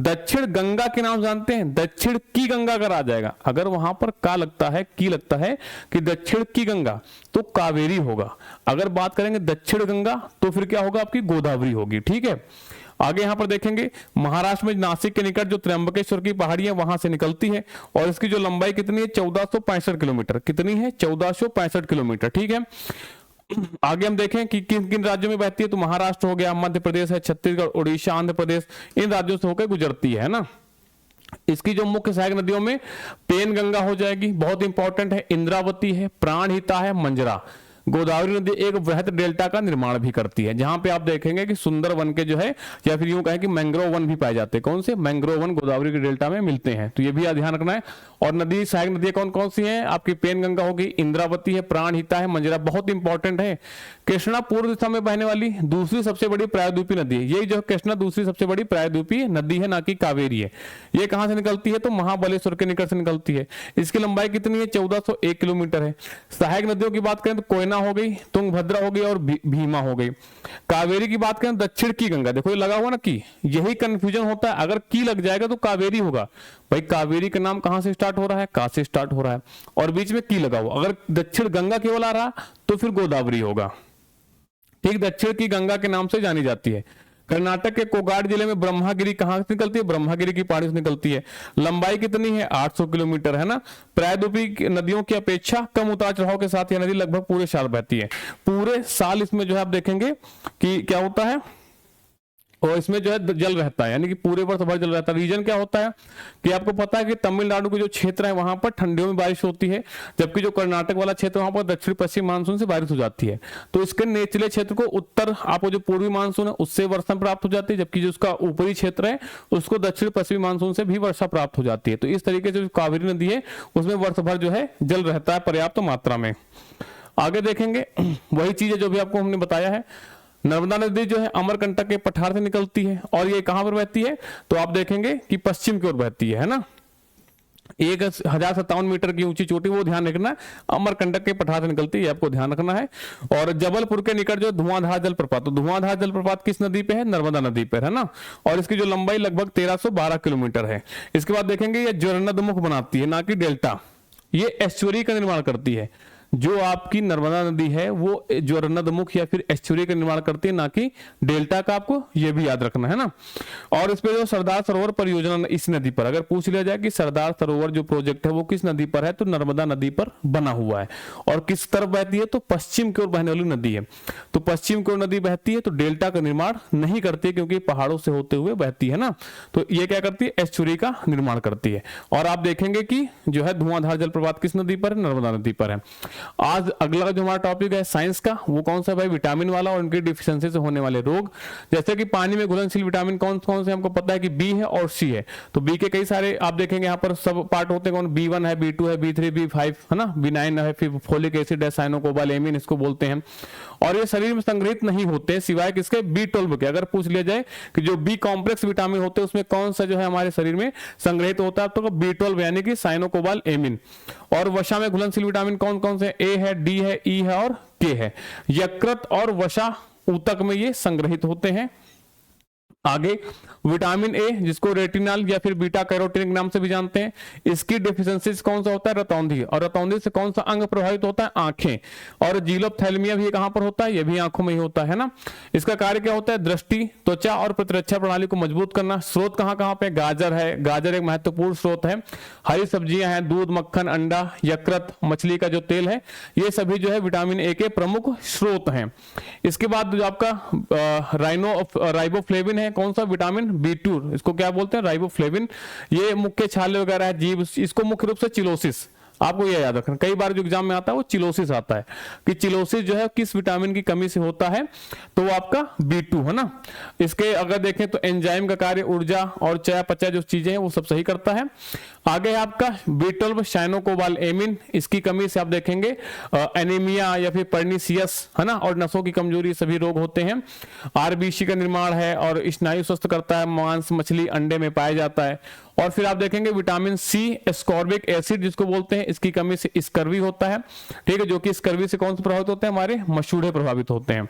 दक्षिण गंगा के नाम जानते हैं, दक्षिण की गंगा अगर आ जाएगा, अगर वहां पर का लगता है, की लगता है कि दक्षिण की गंगा, तो कावेरी होगा। अगर बात करेंगे दक्षिण गंगा तो फिर क्या होगा, आपकी गोदावरी होगी, ठीक है। आगे यहां पर देखेंगे महाराष्ट्र में नासिक के निकट जो त्र्यंबकेश्वर की पहाड़ियां वहां से निकलती है और इसकी जो लंबाई कितनी है, 1465 किलोमीटर, कितनी है, 1465 किलोमीटर, ठीक है। आगे हम देखें कि किन किन राज्यों में बहती है, तो महाराष्ट्र हो गया, मध्य प्रदेश है, छत्तीसगढ़, उड़ीसा, आंध्र प्रदेश, इन राज्यों से होकर गुजरती है ना। इसकी जो मुख्य सहायक नदियों में पेन गंगा हो जाएगी, बहुत इंपॉर्टेंट है, इंद्रावती है, प्राणहिता है, मंजरा। गोदावरी नदी एक वृहद डेल्टा का निर्माण भी करती है, जहां पे आप देखेंगे कि सुंदर वन के जो है या फिर यूं कहें कि मैंग्रोव वन भी पाए जाते हैं। कौन से? मैंग्रोव वन गोदावरी के डेल्टा में मिलते हैं, तो ये भी ध्यान रखना है। और नदी, सहायक नदियां कौन कौन सी हैं? आपकी पेनगंगा होगी, इंद्रावती है, प्राणहिता है, मंजरा बहुत इंपॉर्टेंट है। कृष्णा पूर्व दिशा में बहने वाली दूसरी सबसे बड़ी प्रायद्वीपीय नदी है। यही जो कृष्णा दूसरी सबसे बड़ी प्रायद्वीपीय नदी है, ना कि कावेरी है। ये कहां से निकलती है? तो महाबलेश्वर के निकट से निकलती है। इसकी लंबाई कितनी है? 1401 किलोमीटर है। सहायक नदियों की बात करें तो कोयना हो गई, तुंगभद्रा हो गई और भीमा हो गई। कावेरी की बात करें दक्षिण की गंगा, देखो ये लगा हुआ ना की, यही कंफ्यूजन होता है, अगर की लग जाएगा तो कावेरी होगा। भाई कावेरी का नाम कहां से स्टार्ट हो रहा है? का से स्टार्ट हो रहा है और बीच में की लगा हुआ। अगर दक्षिण गंगा केवल आ रहा तो फिर गोदावरी होगा। ठीक, दक्षिण की गंगा के नाम से जानी जाती है। कर्नाटक के कोगाड़ जिले में ब्रह्मागिरी कहां से निकलती है? ब्रह्मागिरी की पहाड़ी से निकलती है। लंबाई कितनी है? 800 किलोमीटर है ना। प्रायद्वीपीय नदियों की अपेक्षा कम उतार चढ़ाव के साथ यह नदी लगभग पूरे साल बहती है। पूरे साल इसमें जो है आप देखेंगे कि क्या होता है, और इसमें जो है जल रहता है, यानी कि पूरे वर्ष भर जल रहता है। रीजन क्या होता है कि आपको पता है कि तमिलनाडु के जो क्षेत्र है वहां पर ठंडियों में बारिश होती है, जबकि जो कर्नाटक वाला क्षेत्र वहां पर दक्षिण पश्चिम मानसून से बारिश हो जाती है। तो इसके निचले क्षेत्र को उत्तर, आपको जो पूर्वी मानसून है उससे वर्षा प्राप्त हो जाती है, जबकि जो उसका ऊपरी क्षेत्र है उसको दक्षिण पश्चिमी मानसून से भी वर्षा प्राप्त हो जाती है। तो इस तरीके से जो कावेरी नदी है उसमें वर्ष भर जो है जल रहता है पर्याप्त मात्रा में। आगे देखेंगे वही चीज है जो भी आपको हमने बताया है। नर्मदा नदी जो है अमरकंटक के पठार से निकलती है और ये कहां पर बहती है? तो आप देखेंगे कि पश्चिम की ओर बहती है ना। 1057 मीटर की ऊंची चोटी, वो ध्यान रखना, अमरकंटक के पठार से निकलती है, आपको ध्यान रखना है। और जबलपुर के निकट जो धुआंधार जलप्रपात, तो धुआंधार जलप्रपात किस नदी पे है? नर्मदा नदी पर है ना। और इसकी जो लंबाई लगभग 1312 किलोमीटर है। इसके बाद देखेंगे ये ज्वरनदमुख बनाती है, ना कि डेल्टा। ये एस्चुरी का निर्माण करती है। जो आपकी नर्मदा नदी है वो ज्वरनदमुख या फिर एस्चुरी का निर्माण करती है, ना कि डेल्टा का, आपको ये भी याद रखना है ना। और इस पे जो सरदार सरोवर परियोजना, इस नदी पर अगर पूछ लिया जाए कि सरदार सरोवर जो प्रोजेक्ट है वो किस नदी पर है, तो नर्मदा नदी पर बना हुआ है। और किस तरफ बहती है? तो पश्चिम की ओर बहने वाली नदी है। तो पश्चिम की ओर नदी बहती है तो डेल्टा का निर्माण नहीं करती है, क्योंकि पहाड़ों से होते हुए बहती है ना। तो ये क्या करती है? एस्चुरी का निर्माण करती है। और आप देखेंगे कि जो है धुआंधार जलप्रपात किस नदी पर है? नर्मदा नदी पर है। आज अगला जो हमारा टॉपिक है साइंस का, वो कौन सा भाई? विटामिन वाला और उनकी डिफिशियंसी से होने वाले रोग। जैसे कि पानी में घुलनशील विटामिन कौन कौन से हमको पता है कि बी है और सी है। तो बी के कई सारे आप देखेंगे यहाँ पर सब पार्ट होते हैं। कौन? B1 है, B2 है, B3, B5 है ना, B9 है, फिर फोलिक एसिड है, साइनोकोबालेमिन इसको बोलते हैं। और ये शरीर में संग्रहित नहीं होते सिवाय किसके? B12 के। अगर पूछ लिया जाए कि जो बी कॉम्प्लेक्स विटामिन होते हैं उसमें कौन सा जो है हमारे शरीर में संग्रहित होता है, तो B12 यानी कि साइनोकोबालेमिन। और वसा में घुलनशील विटामिन कौन कौन से? ए है, डी है, ई है और के है। यकृत और वसा ऊतक में ये संग्रहित होते हैं। आगे विटामिन ए, जिसको रेटिनॉल या फिर बीटा कैरोटीन के नाम से भी जानते हैं, इसकी डिफिशियंसी कौन सा होता है? रतौंधी। और रतौंधी से कौन सा अंग प्रभावित होता है? आंखें। और जीलोपथैलेमिया भी कहां पर होता है? ये भी आंखों में ही होता है ना। इसका कार्य क्या होता है? दृष्टि, त्वचा और प्रतिरक्षा प्रणाली को मजबूत करना। स्रोत कहां कहां पे? गाजर है, गाजर एक महत्वपूर्ण स्रोत है। हरी सब्जियां हैं, दूध, मक्खन, अंडा, यकृत, मछली का जो तेल है, ये सभी जो है विटामिन ए के प्रमुख स्रोत हैं। इसके बाद जो आपका राइबोफ्लेविन है, कौन सा? विटामिन B2, इसको क्या बोलते हैं? राइबोफ्लेविन। ये मुख्य छाले वगैरह है, जीभ, इसको मुख्य रूप से चिलोसिस, आपको यह याद रखना, कई बार जो एग्जाम में आता है वो चिलोसिस आता है कि चिलोसिस जो है किस विटामिन की कमी से होता है, तो वो आपका B2 है ना। इसके अगर देखें तो एंजाइम का कार्य, ऊर्जा और चयापचय जो चीजें हैं वो सब सही करता है। आगे आपका B12 साइनोकोबालेमिन, इसकी कमी से आप देखेंगे एनीमिया या फिर पर्निशियस है ना, और नसों की कमजोरी सभी रोग होते हैं। RBC का निर्माण है और स्नायु स्वस्थ करता है, मांस, मछली, अंडे में पाया जाता है। और फिर आप देखेंगे विटामिन सी, एस्कॉर्बिक एसिड जिसको बोलते हैं, इसकी कमी से स्कर्वी होता है। ठीक है, जो कि स्कर्वी से कौन से प्रभावित होते हैं? हमारे मसूड़े प्रभावित होते हैं।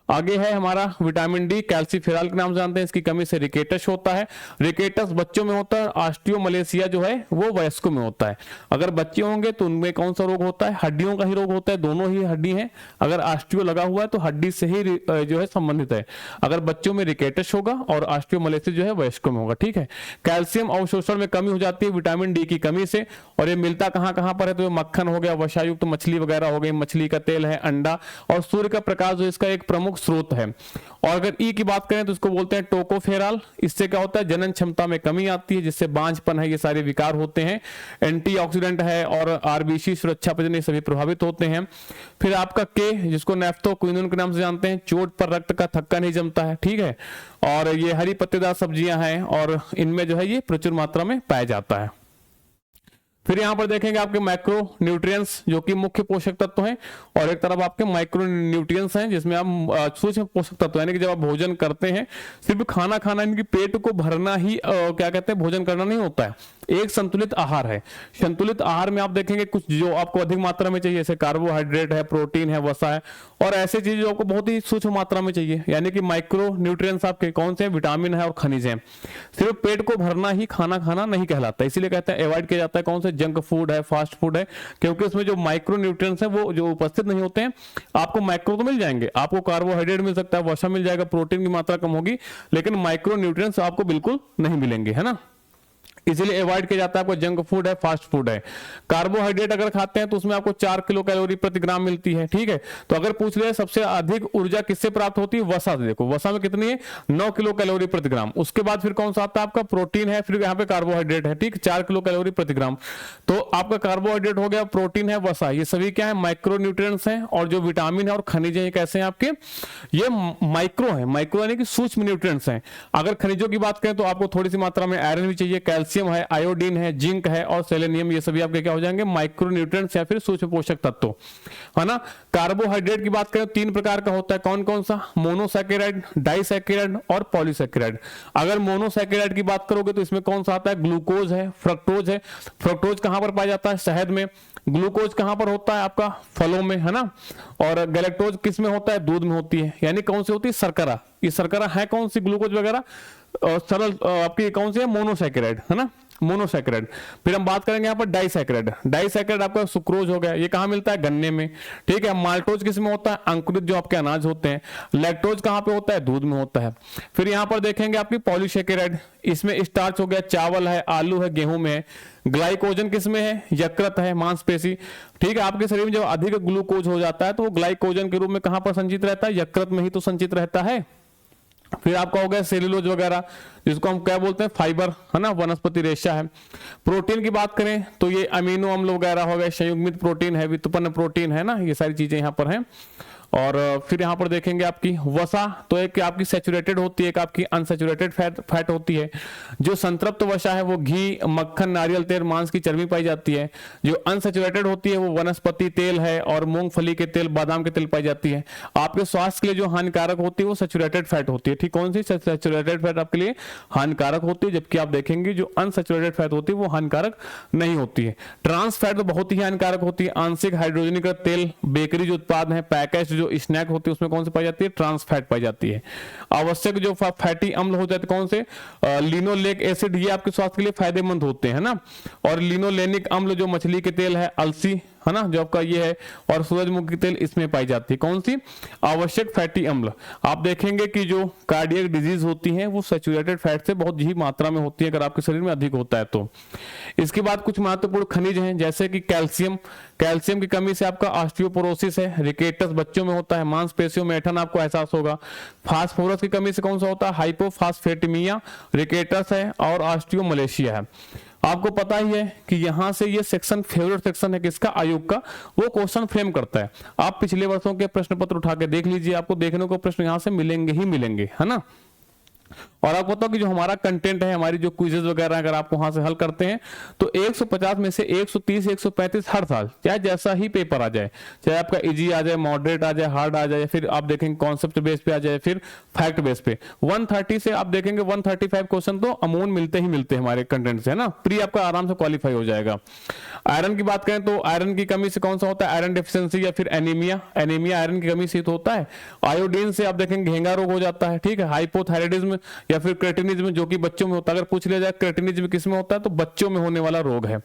आगे है हमारा विटामिन डी, कैल्सीफेरॉल के नाम जानते हैं, इसकी कमी से रिकेटस होता है। रिकेटस बच्चों में होता है, ऑस्टियोमलेशिया जो है वो वयस्कों में होता है। अगर बच्चे होंगे तो उनमें कौन सा रोग होता है? हड्डियों का ही रोग होता है, दोनों ही हड्डी हैं। अगर ऑस्टियो लगा हुआ है तो हड्डी से ही जो है संबंधित है। अगर बच्चों में रिकेटस होगा और ऑस्टियोमलेशिया जो है वयस्कों में होगा। ठीक है, कैल्शियम अवशोषण में कमी हो जाती है विटामिन डी की कमी से, और ये मिलता कहां कहां पर है? तो मक्खन हो गया, वसायुक्त मछली वगैरह हो गई, मछली का तेल है, अंडा, और सूर्य का प्रकाश जो इसका एक प्रमुख प्रमुख स्रोत है। और अगर ई की बात करें तो इसको बोलते हैं टोकोफेरॉल। इससे क्या होता है, जनन क्षमता में कमी आती है, जिससे बांझपन है, ये सारे विकार होते हैं। एंटीऑक्सीडेंट है और आरबीसी सुरक्षा प्रजनन, ये सभी प्रभावित होते हैं। फिर आपका के, जिसको नेफ्थोक्विनोन के नाम से जानते हैं, चोट पर रक्त का थक्का नहीं जमता है, ठीक है। और ये हरी पत्तेदार सब्जियां हैं और इनमें जो है ये प्रचुर मात्रा में पाया जाता है। फिर यहां पर देखेंगे आपके माइक्रो न्यूट्रिएंट्स, जो कि मुख्य पोषक तत्व हैं, और एक तरफ आपके माइक्रो न्यूट्रिएंट्स हैं, जिसमें आप सूक्ष्म पोषक तत्व, यानी कि जब आप भोजन करते हैं, सिर्फ खाना खाना, इनकी पेट को भरना ही क्या कहते हैं, भोजन करना नहीं होता है। एक संतुलित आहार है। संतुलित आहार में आप देखेंगे कुछ जो आपको अधिक मात्रा में चाहिए, जैसे कार्बोहाइड्रेट है, प्रोटीन है, वसा है, और ऐसे चीजें जो आपको बहुत ही सूक्ष्म मात्रा में चाहिए, यानी कि माइक्रो न्यूट्रिएंट्स आपके कौन से, विटामिन है और खनिज है। सिर्फ पेट को भरना ही खाना खाना नहीं कहलाता, इसीलिए कहते हैं अवॉइड किया जाता है कौन से, जंक फूड है, फास्ट फूड है, क्योंकि उसमें जो माइक्रो न्यूट्रिएंट्स है वो जो उपस्थित नहीं होते हैं। आपको माइक्रो तो मिल जाएंगे, आपको कार्बोहाइड्रेट मिल सकता है, वसा मिल जाएगा, प्रोटीन की मात्रा कम होगी, लेकिन माइक्रो न्यूट्रिएंट्स आपको बिल्कुल नहीं मिलेंगे, है ना। इसीलिए अवॉइड किया जाता है। आपको जंक फूड है, फास्ट फूड है। कार्बोहाइड्रेट अगर खाते हैं तो उसमें आपको 4 किलो कैलोरी प्रति ग्राम मिलती है, ठीक है। तो अगर पूछ ले सबसे अधिक ऊर्जा किससे प्राप्त होती है, वसा से। देखो वसा में कितनी है, 9 किलो कैलोरी प्रति ग्राम। उसके बाद फिर कौन सा आता है आपका, प्रोटीन है, फिर यहाँ पे कार्बोहाइड्रेट है, ठीक, 4 किलो कैलोरी प्रति ग्राम। तो आपका कार्बोहाइड्रेट हो गया, प्रोटीन है, वसा, ये सभी क्या है, माइक्रो न्यूट्रिएंट्स हैं। और जो विटामिन है और खनिज है, कैसे हैं आपके, ये माइक्रो है, माइक्रो यानी कि सूक्ष्म न्यूट्रिएंट्स हैं। अगर खनिजों की बात करें तो आपको थोड़ी सी मात्रा में आयरन भी चाहिए, कैल्शियम है, आयोडीन है, जिंक है और सेलेनियम, ये सभी आपके क्या हो जाएंगे, माइक्रो न्यूट्रिएंट्स या फिर सूक्ष्म पोषक तत्व, है ना। कार्बोहाइड्रेट की बात करें 3 प्रकार का होता है, कौन कौन सा, मोनोसैकेराइड, डाइसैकेराइड और पॉलीसैकेराइड। अगर मोनोसैकेराइड की बात करोगे तो इसमें कौन सा आता है, ग्लूकोज है, फ्रक्टोज है। फ्रक्टोज कहां पर पाया जाता है, शहद में। ग्लूकोज कहां पर होता है आपका, फलों में, है ना। और गैलेक्टोज किस में होता है, दूध में होती है। यानी कौन सी होती है, शर्करा। ये शर्करा है कौन सी, ग्लूकोज वगैरह, सरल आपकी कौन सी है, मोनोसैकेराइड, है ना, मोनोसैकेराइड। फिर हम बात करेंगे यहाँ पर डाइसैकेराइड। डाइसैकेराइड आपका सुक्रोज हो गया, ये कहाँ मिलता है, गन्ने में, ठीक है। माल्टोज किसमें होता है, अंकुरित जो आपके अनाज होते हैं। लैक्टोज कहाँ पे होता है, दूध में होता है। फिर यहाँ पर देखेंगे आपकी पॉलीसैकेराइड, इसमें स्टार्च हो गया, चावल है, आलू है, गेहूं में है। ग्लाइकोजन किसमें है, यकृत है, मांसपेशी, ठीक है। आपके शरीर में जब अधिक ग्लूकोज हो जाता है तो वो ग्लाइकोजन के रूप में कहां पर संचित रहता है, यकृत में ही तो संचित रहता है। फिर आपका हो गया सेलुलोज वगैरह, जिसको हम क्या बोलते हैं, फाइबर, है ना, वनस्पति रेशा है। प्रोटीन की बात करें तो ये अमीनो अम्ल वगैरह हो गए, संयुग्मित प्रोटीन है, व्युत्पन्न प्रोटीन है ना, ये सारी चीजें यहाँ पर हैं। और फिर यहां पर देखेंगे आपकी वसा, तो एक आपकी सैचुरेटेड होती है, एक आपकी अनसैचुरेटेड फैट होती है। जो संतृप्त वसा है वो घी, मक्खन, नारियल तेल, मांस की चर्बी पाई जाती है। जो अनसैचुरेटेड होती है वो वनस्पति तेल है और मूंगफली के तेल, बादाम के तेल पाई जाती है। आपके स्वास्थ्य के लिए जो हानिकारक होती है वो सैचुरेटेड फैट होती है, ठीक। कौन सी, सैचुरेटेड फैट आपके लिए हानिकारक होती है, जबकि आप देखेंगे जो अनसैचुरेटेड फैट होती है वो हानिकारक नहीं होती है। ट्रांस फैट तो बहुत ही हानिकारक होती है। आंशिक हाइड्रोजनीकृत तेल, बेकरी जो उत्पाद है, पैकेज जो स्नैक होती है उसमें कौन सी पाई जाती है, ट्रांस फैट पाई जाती है। आवश्यक जो फैटी अम्ल हो जाते हैं कौन से, लिनोलेक एसिड, ये आपके स्वास्थ्य के लिए फायदेमंद होते हैं ना। और लिनोलेनिक अम्ल जो मछली के तेल है, अलसी, है ना, जो आपका ये है, और सूरजमुखी तेल, इसमें पाई जाती है कौन सी, आवश्यक फैटी अम्ल। आप देखेंगे कि जो कार्डियक डिजीज होती है वो सैचुरेटेड फैट से बहुत ही मात्रा में होती है, अगर आपके शरीर में अधिक होता है तो। इसके बाद कुछ महत्वपूर्ण खनिज हैं, जैसे कि कैल्शियम। कैल्शियम की कमी से आपका ऑस्टियोपोरोसिस है, रिकेटस बच्चों में होता है, मांसपेशियों में ऐंठन आपको एहसास होगा। फास्फोरस की कमी से कौन सा होता है, हाइपोफास्फेटेमिया, रिकेटस है और ऑस्टियोमलेशिया है। आपको पता ही है कि यहां से ये सेक्शन फेवरेट सेक्शन है किसका, आयोग का, वो क्वेश्चन फ्रेम करता है। आप पिछले वर्षों के प्रश्न पत्र उठा के देख लीजिए, आपको देखने को प्रश्न यहां से मिलेंगे ही मिलेंगे, है ना। और आपको पता कि जो हमारा कंटेंट है, हमारी जो क्विजेज वगैरह अगर आप वहां से हल करते हैं तो 150 में से 130 135 हर साल, चाहे जैसा ही पेपर आ जाए, चाहे आपका इजी आ जाए, मॉडरेट आ जाए, हार्ड आ जाए, फिर आप देखेंगे कॉन्सेप्ट बेस पे आ जाए, फिर फैक्ट बेस पे, 130 से आप देखेंगे 135 क्वेश्चन तो अमून मिलते ही मिलते हैं हमारे कंटेंट से, है ना। प्री आपका आराम से क्वालिफाई हो जाएगा। आयरन की बात करें तो आयरन की कमी से कौन सा होता है, आयरन डेफिशिएंसी या फिर एनीमिया। एनीमिया आयरन की कमी से तो होता है। आयोडीन से आप देखेंगे घेंगा रोग हो जाता है, ठीक है। हाइपोथायराइडिज्म या फिर क्रेटिनिज्म जो कि बच्चों में होता है, अगर पूछ लिया जाए क्रेटिनिज्म किस में होता है तो बच्चों में होने वाला रोग है।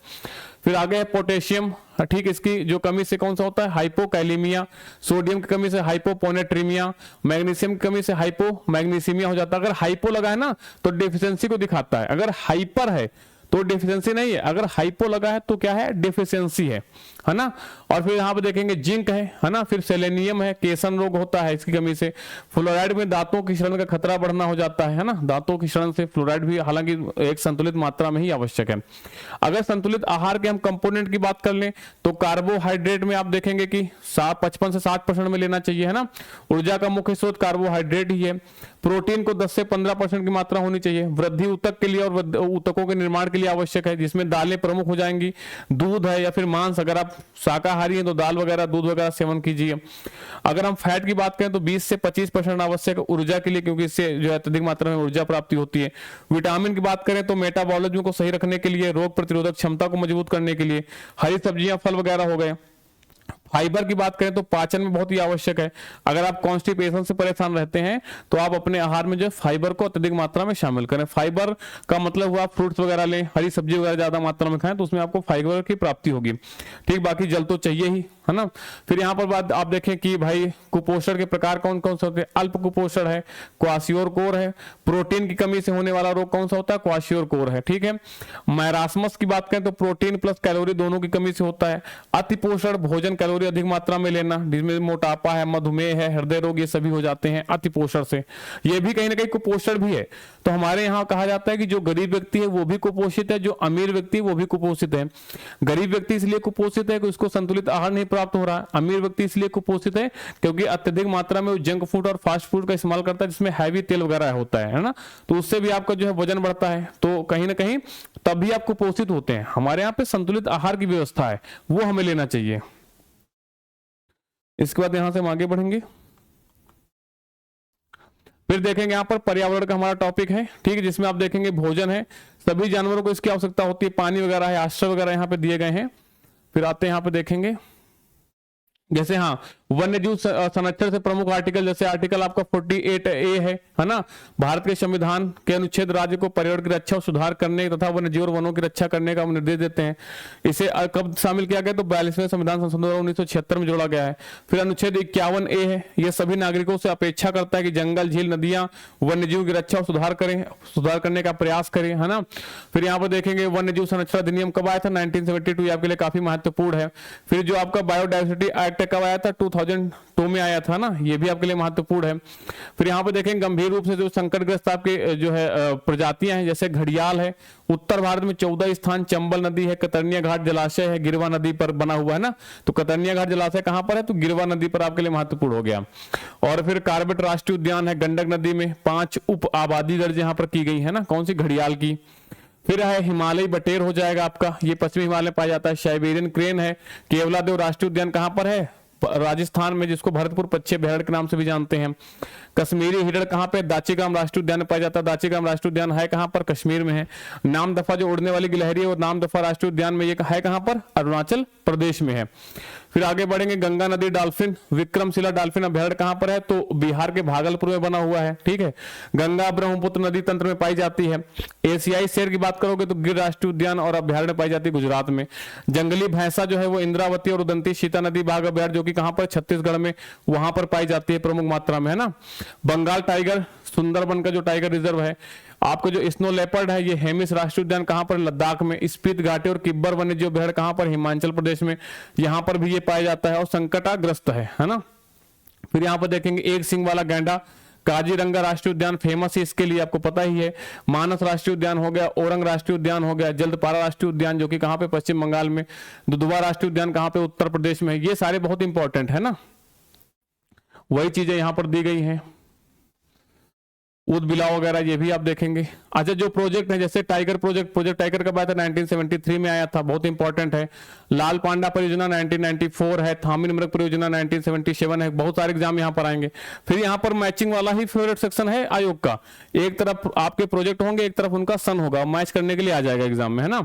फिर आगे है पोटेशियम, ठीक, इसकी जो कमी से कौन सा होता है, हाइपोकैलेमिया। सोडियम की कमी से हाइपोपोनेट्रीमिया। मैग्नीशियम की कमी से हाइपोमैग्नीसीमिया हो जाता है। अगर हाइपो लगा है ना तो डेफिशिएंसी को दिखाता है, अगर हाइपर है तो डिफिशियंसी नहीं है, अगर हाइपो लगा है तो क्या है, डिफिशियंसी है ना। और फिर यहाँ पे देखेंगे जिंक है ना, फिर सेलेनियम है, केसन रोग होता है इसकी कमी से। फ्लोराइड में दांतों की क्षरण का खतरा बढ़ना हो जाता है ना, दांतों की क्षरण से फ्लोराइड भी हालांकि एक संतुलित मात्रा में ही आवश्यक है। अगर संतुलित आहार के हम कंपोनेंट की बात कर लें तो कार्बोहाइड्रेट में आप देखेंगे कि 55 से 60% में लेना चाहिए, है ना। ऊर्जा का मुख्य स्रोत कार्बोहाइड्रेट ही है। प्रोटीन को 10 से 15% की मात्रा होनी चाहिए। वृद्धि ऊतक के लिए और ऊतकों के निर्माण के लिए आवश्यक है, जिसमें दालें प्रमुख हो जाएंगी। दूध है या फिर मांस, अगर आप शाकाहारी हैं तो दाल वगैरह दूध वगैरह सेवन कीजिए। अगर हम फैट की बात करें तो 20 से 25% आवश्यक है ऊर्जा के लिए, क्योंकि इससे जो है अत्यधिक मात्रा में ऊर्जा प्राप्ति होती है। विटामिन की बात करें तो मेटाबॉलिज्म को सही रखने के लिए, रोग प्रतिरोधक क्षमता को मजबूत करने के लिए हरी सब्जियां फल वगैरह हो गए। फाइबर की बात करें तो पाचन में बहुत ही आवश्यक है। अगर आप कॉन्स्टिपेशन से परेशान रहते हैं तो आप अपने आहार में जो है फाइबर को अत्यधिक मात्रा में शामिल करें। फाइबर का मतलब हुआ फ्रूट्स वगैरह लें, हरी सब्जी वगैरह ज्यादा मात्रा में खाएं तो उसमें आपको फाइबर की प्राप्ति होगी। ठीक, बाकी जल तो चाहिए ही, है ना। फिर यहाँ पर बात आप देखें कि भाई कुपोषण के प्रकार कौन कौन से होते हैं। अल्प कुपोषण है, क्वाशियोरकोर है। प्रोटीन की कमी से होने वाला रोग कौन सा होता है, क्वाशियोरकोर है। ठीक है। मैरास्मस की बात करें तो प्रोटीन प्लस कैलोरी दोनों की कमी से होता है। अतिपोषण, भोजन कैलोरी अधिक मात्रा में लेना, जिसमें मोटापा है, मधुमेह है, हृदय रोग, ये सभी हो जाते हैं अतिपोषण से। ये भी कहीं ना कहीं कुपोषण भी है। तो हमारे यहाँ कहा जाता है कि जो गरीब व्यक्ति है वो भी कुपोषित है, जो अमीर व्यक्ति है वो भी कुपोषित है। गरीब व्यक्ति इसलिए कुपोषित है कि उसको संतुलित आहार नहीं प्राप्त हो रहा है। अमीर व्यक्ति इसलिए कुपोषित है क्योंकि अत्यधिक मात्रा में वो जंक फूड और फास्ट फूड का इस्तेमाल करता है, जिसमें हैवी तेल वगैरह होता है ना। तो उससे भी आपका जो है वजन बढ़ता है, तो कहीं ना कहीं तब भी आप कुपोषित होते हैं। हमारे यहाँ पे संतुलित आहार की व्यवस्था है, वो हमें लेना चाहिए। इसके बाद यहां से हम आगे बढ़ेंगे, फिर देखेंगे यहाँ पर पर्यावरण का हमारा टॉपिक है। ठीक है, जिसमें आप देखेंगे भोजन है, सभी जानवरों को इसकी आवश्यकता होती है, पानी वगैरह है, आश्रय वगैरह यहाँ पे दिए गए हैं। फिर आते हैं यहाँ पे देखेंगे जैसे हाँ वन्यजीव संरक्षण से प्रमुख आर्टिकल, जैसे आर्टिकल आपका 48A है ना। भारत के संविधान के अनुच्छेद राज्य को पर्यावरण की रक्षा और सुधार करने तथा वन्यजीव और वनों की रक्षा करने का निर्देश देते हैं। इसे कब शामिल किया गया तो 42वें संविधान संशोधन द्वारा 1976 में जोड़ा गया है। फिर अनुच्छेद 51A है, यह सभी नागरिकों से अपेक्षा करता है कि जंगल, झील, नदियां, वन्यजीव की रक्षा और सुधार करने का प्रयास करें, है ना। फिर यहाँ पर देखेंगे वन्यजीव संरक्षण अधिनियम कब आया था, 1972, आपके लिए काफी महत्वपूर्ण है। फिर जो आपका बायोडाइवर्सिटी एक्ट कब आया था, 2002 में आया था ना, ये भी आपके लिए महत्वपूर्ण है। फिर यहाँ पे देखें गंभीर रूप से जो संकटग्रस्त आपके जो है प्रजातियां हैं, जैसे घड़ियाल है, उत्तर भारत में 14 स्थान, चंबल नदी है, कतरनिया घाट जलाशय है, गिरवा नदी पर बना हुआ है ना। तो कतरनिया घाट जलाशय कहां पर है, तो गिरवा नदी पर आपके लिए महत्वपूर्ण हो गया। और फिर कार्बेट राष्ट्रीय उद्यान है, गंडक नदी में 5 उप आबादी दर्ज यहाँ पर की गई है ना, कौन सी, घड़ियाल की। फिर है हिमालय बटेर हो जाएगा आपका, ये पश्चिमी हिमालय में पाया जाता है। साइबेरियन क्रेन है, केवलादेव राष्ट्रीय उद्यान कहां पर है, राजस्थान में, जिसको भरतपुर पक्षी अभ्यारण्य के नाम से भी जानते हैं। कश्मीरी हिरण कहां पे, दाचीग्राम राष्ट्रीय उद्यान में पाया जाता है। दाचीग्राम राष्ट्रीय उद्यान है कहां पर, कश्मीर में है। नामदफा जो उड़ने वाली गिलहरी है वो नामदफा राष्ट्रीय उद्यान में ये है कहां पर, अरुणाचल प्रदेश में है। फिर आगे बढ़ेंगे, गंगा नदी डॉल्फिन, विक्रमशिला डॉल्फिन अभ्यारण्य कहां पर है, तो बिहार के भागलपुर में बना हुआ है। ठीक है, गंगा ब्रह्मपुत्र नदी तंत्र में पाई जाती है। एशियाई शेर की बात करोगे तो गिर राष्ट्रीय उद्यान और अभ्यारण्य पाई जाती है गुजरात में। जंगली भैंसा जो है वो इंद्रावती और उदंती सीता नदी बाघ अभ्यारण्य, जो कि कहां पर, छत्तीसगढ़ में, वहां पर पाई जाती है प्रमुख मात्रा में, है ना। बंगाल टाइगर, सुंदरबन का जो टाइगर रिजर्व है। आपको जो स्नो लेपर्ड है, ये हेमिस राष्ट्रीय उद्यान कहां पर, लद्दाख में। स्पीत घाटी और किब्बर वन्यजीव अभ्यारण्य कहां पर, हिमाचल प्रदेश में, यहां पर भी ये पाया जाता है और संकटाग्रस्त है ना। फिर यहां पर देखेंगे एक सिंग वाला गैंडा, काजीरंगा राष्ट्रीय उद्यान फेमस है इसके लिए, आपको पता ही है। मानस राष्ट्रीय उद्यान हो गया, औरंग राष्ट्रीय उद्यान हो गया, जल्दपारा राष्ट्रीय उद्यान जो कि कहां पे, पश्चिम बंगाल में। दुधवा राष्ट्रीय उद्यान कहां पे, उत्तर प्रदेश में। ये सारे बहुत इंपॉर्टेंट है ना, वही चीजें यहां पर दी गई हैं। ऊद बिलाव वगैरह ये भी आप देखेंगे। अच्छा, जो प्रोजेक्ट है जैसे टाइगर प्रोजेक्ट टाइगर कब आया था, 1973 में आया था, बहुत इंपॉर्टेंट है। लाल पांडा परियोजना 1994 है। थामिन मृग परियोजना 1977 है। बहुत सारे एग्जाम यहाँ पर आएंगे। फिर यहाँ पर मैचिंग वाला ही फेवरेट सेक्शन है आयोग का, एक तरफ आपके प्रोजेक्ट होंगे, एक तरफ उनका सन होगा, मैच करने के लिए आ जाएगा एग्जाम में, है ना।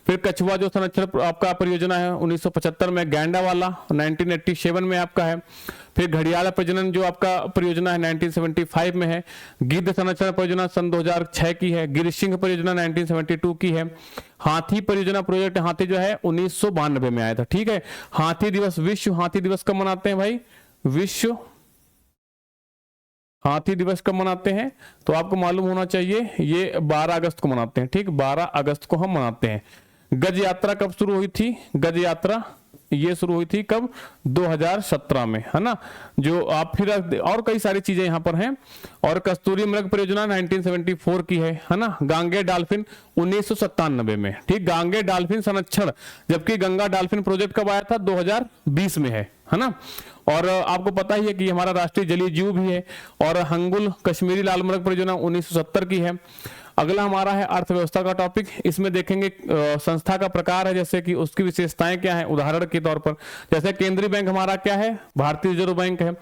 फिर कछुआ जो संरक्षण आपका परियोजना है 1975 में, गैंडा वाला 1987 में आपका है। फिर घड़ियाल प्रजनन जो आपका परियोजना है 1975 में है। गिद्ध संरक्षण परियोजना सन 2006 की है। गिर सिंह परियोजना 1972 की है। हाथी परियोजना प्रोजेक्ट, हाथी जो है 1992 में आया था। ठीक है, हाथी दिवस, विश्व हाथी दिवस कब मनाते हैं भाई, विश्व हाथी दिवस कब मनाते हैं? तो आपको मालूम होना चाहिए, ये 12 अगस्त को मनाते हैं। ठीक, 12 अगस्त को हम मनाते हैं। गज यात्रा कब शुरू हुई थी? गज यात्रा ये शुरू हुई थी कब? 2017 में, है ना। जो आप फिर और कई सारी चीजें यहाँ पर हैं। और कस्तूरी मृग परियोजना 1974 की है ना। गांगे डॉल्फिन 1997 में। ठीक, गांगे डॉल्फिन संरक्षण, जबकि गंगा डॉल्फिन प्रोजेक्ट कब आया था? 2020 में है ना। और आपको पता ही है कि हमारा राष्ट्रीय जलीय जीव भी है। और हंगुल कश्मीरी लाल मृग परियोजना 1970 की है। अगला हमारा है अर्थव्यवस्था का टॉपिक। इसमें देखेंगे संस्था का प्रकार है, जैसे कि उसकी विशेषताएं क्या है। उदाहरण के तौर पर जैसे केंद्रीय बैंक हमारा क्या है? भारतीय रिजर्व बैंक है।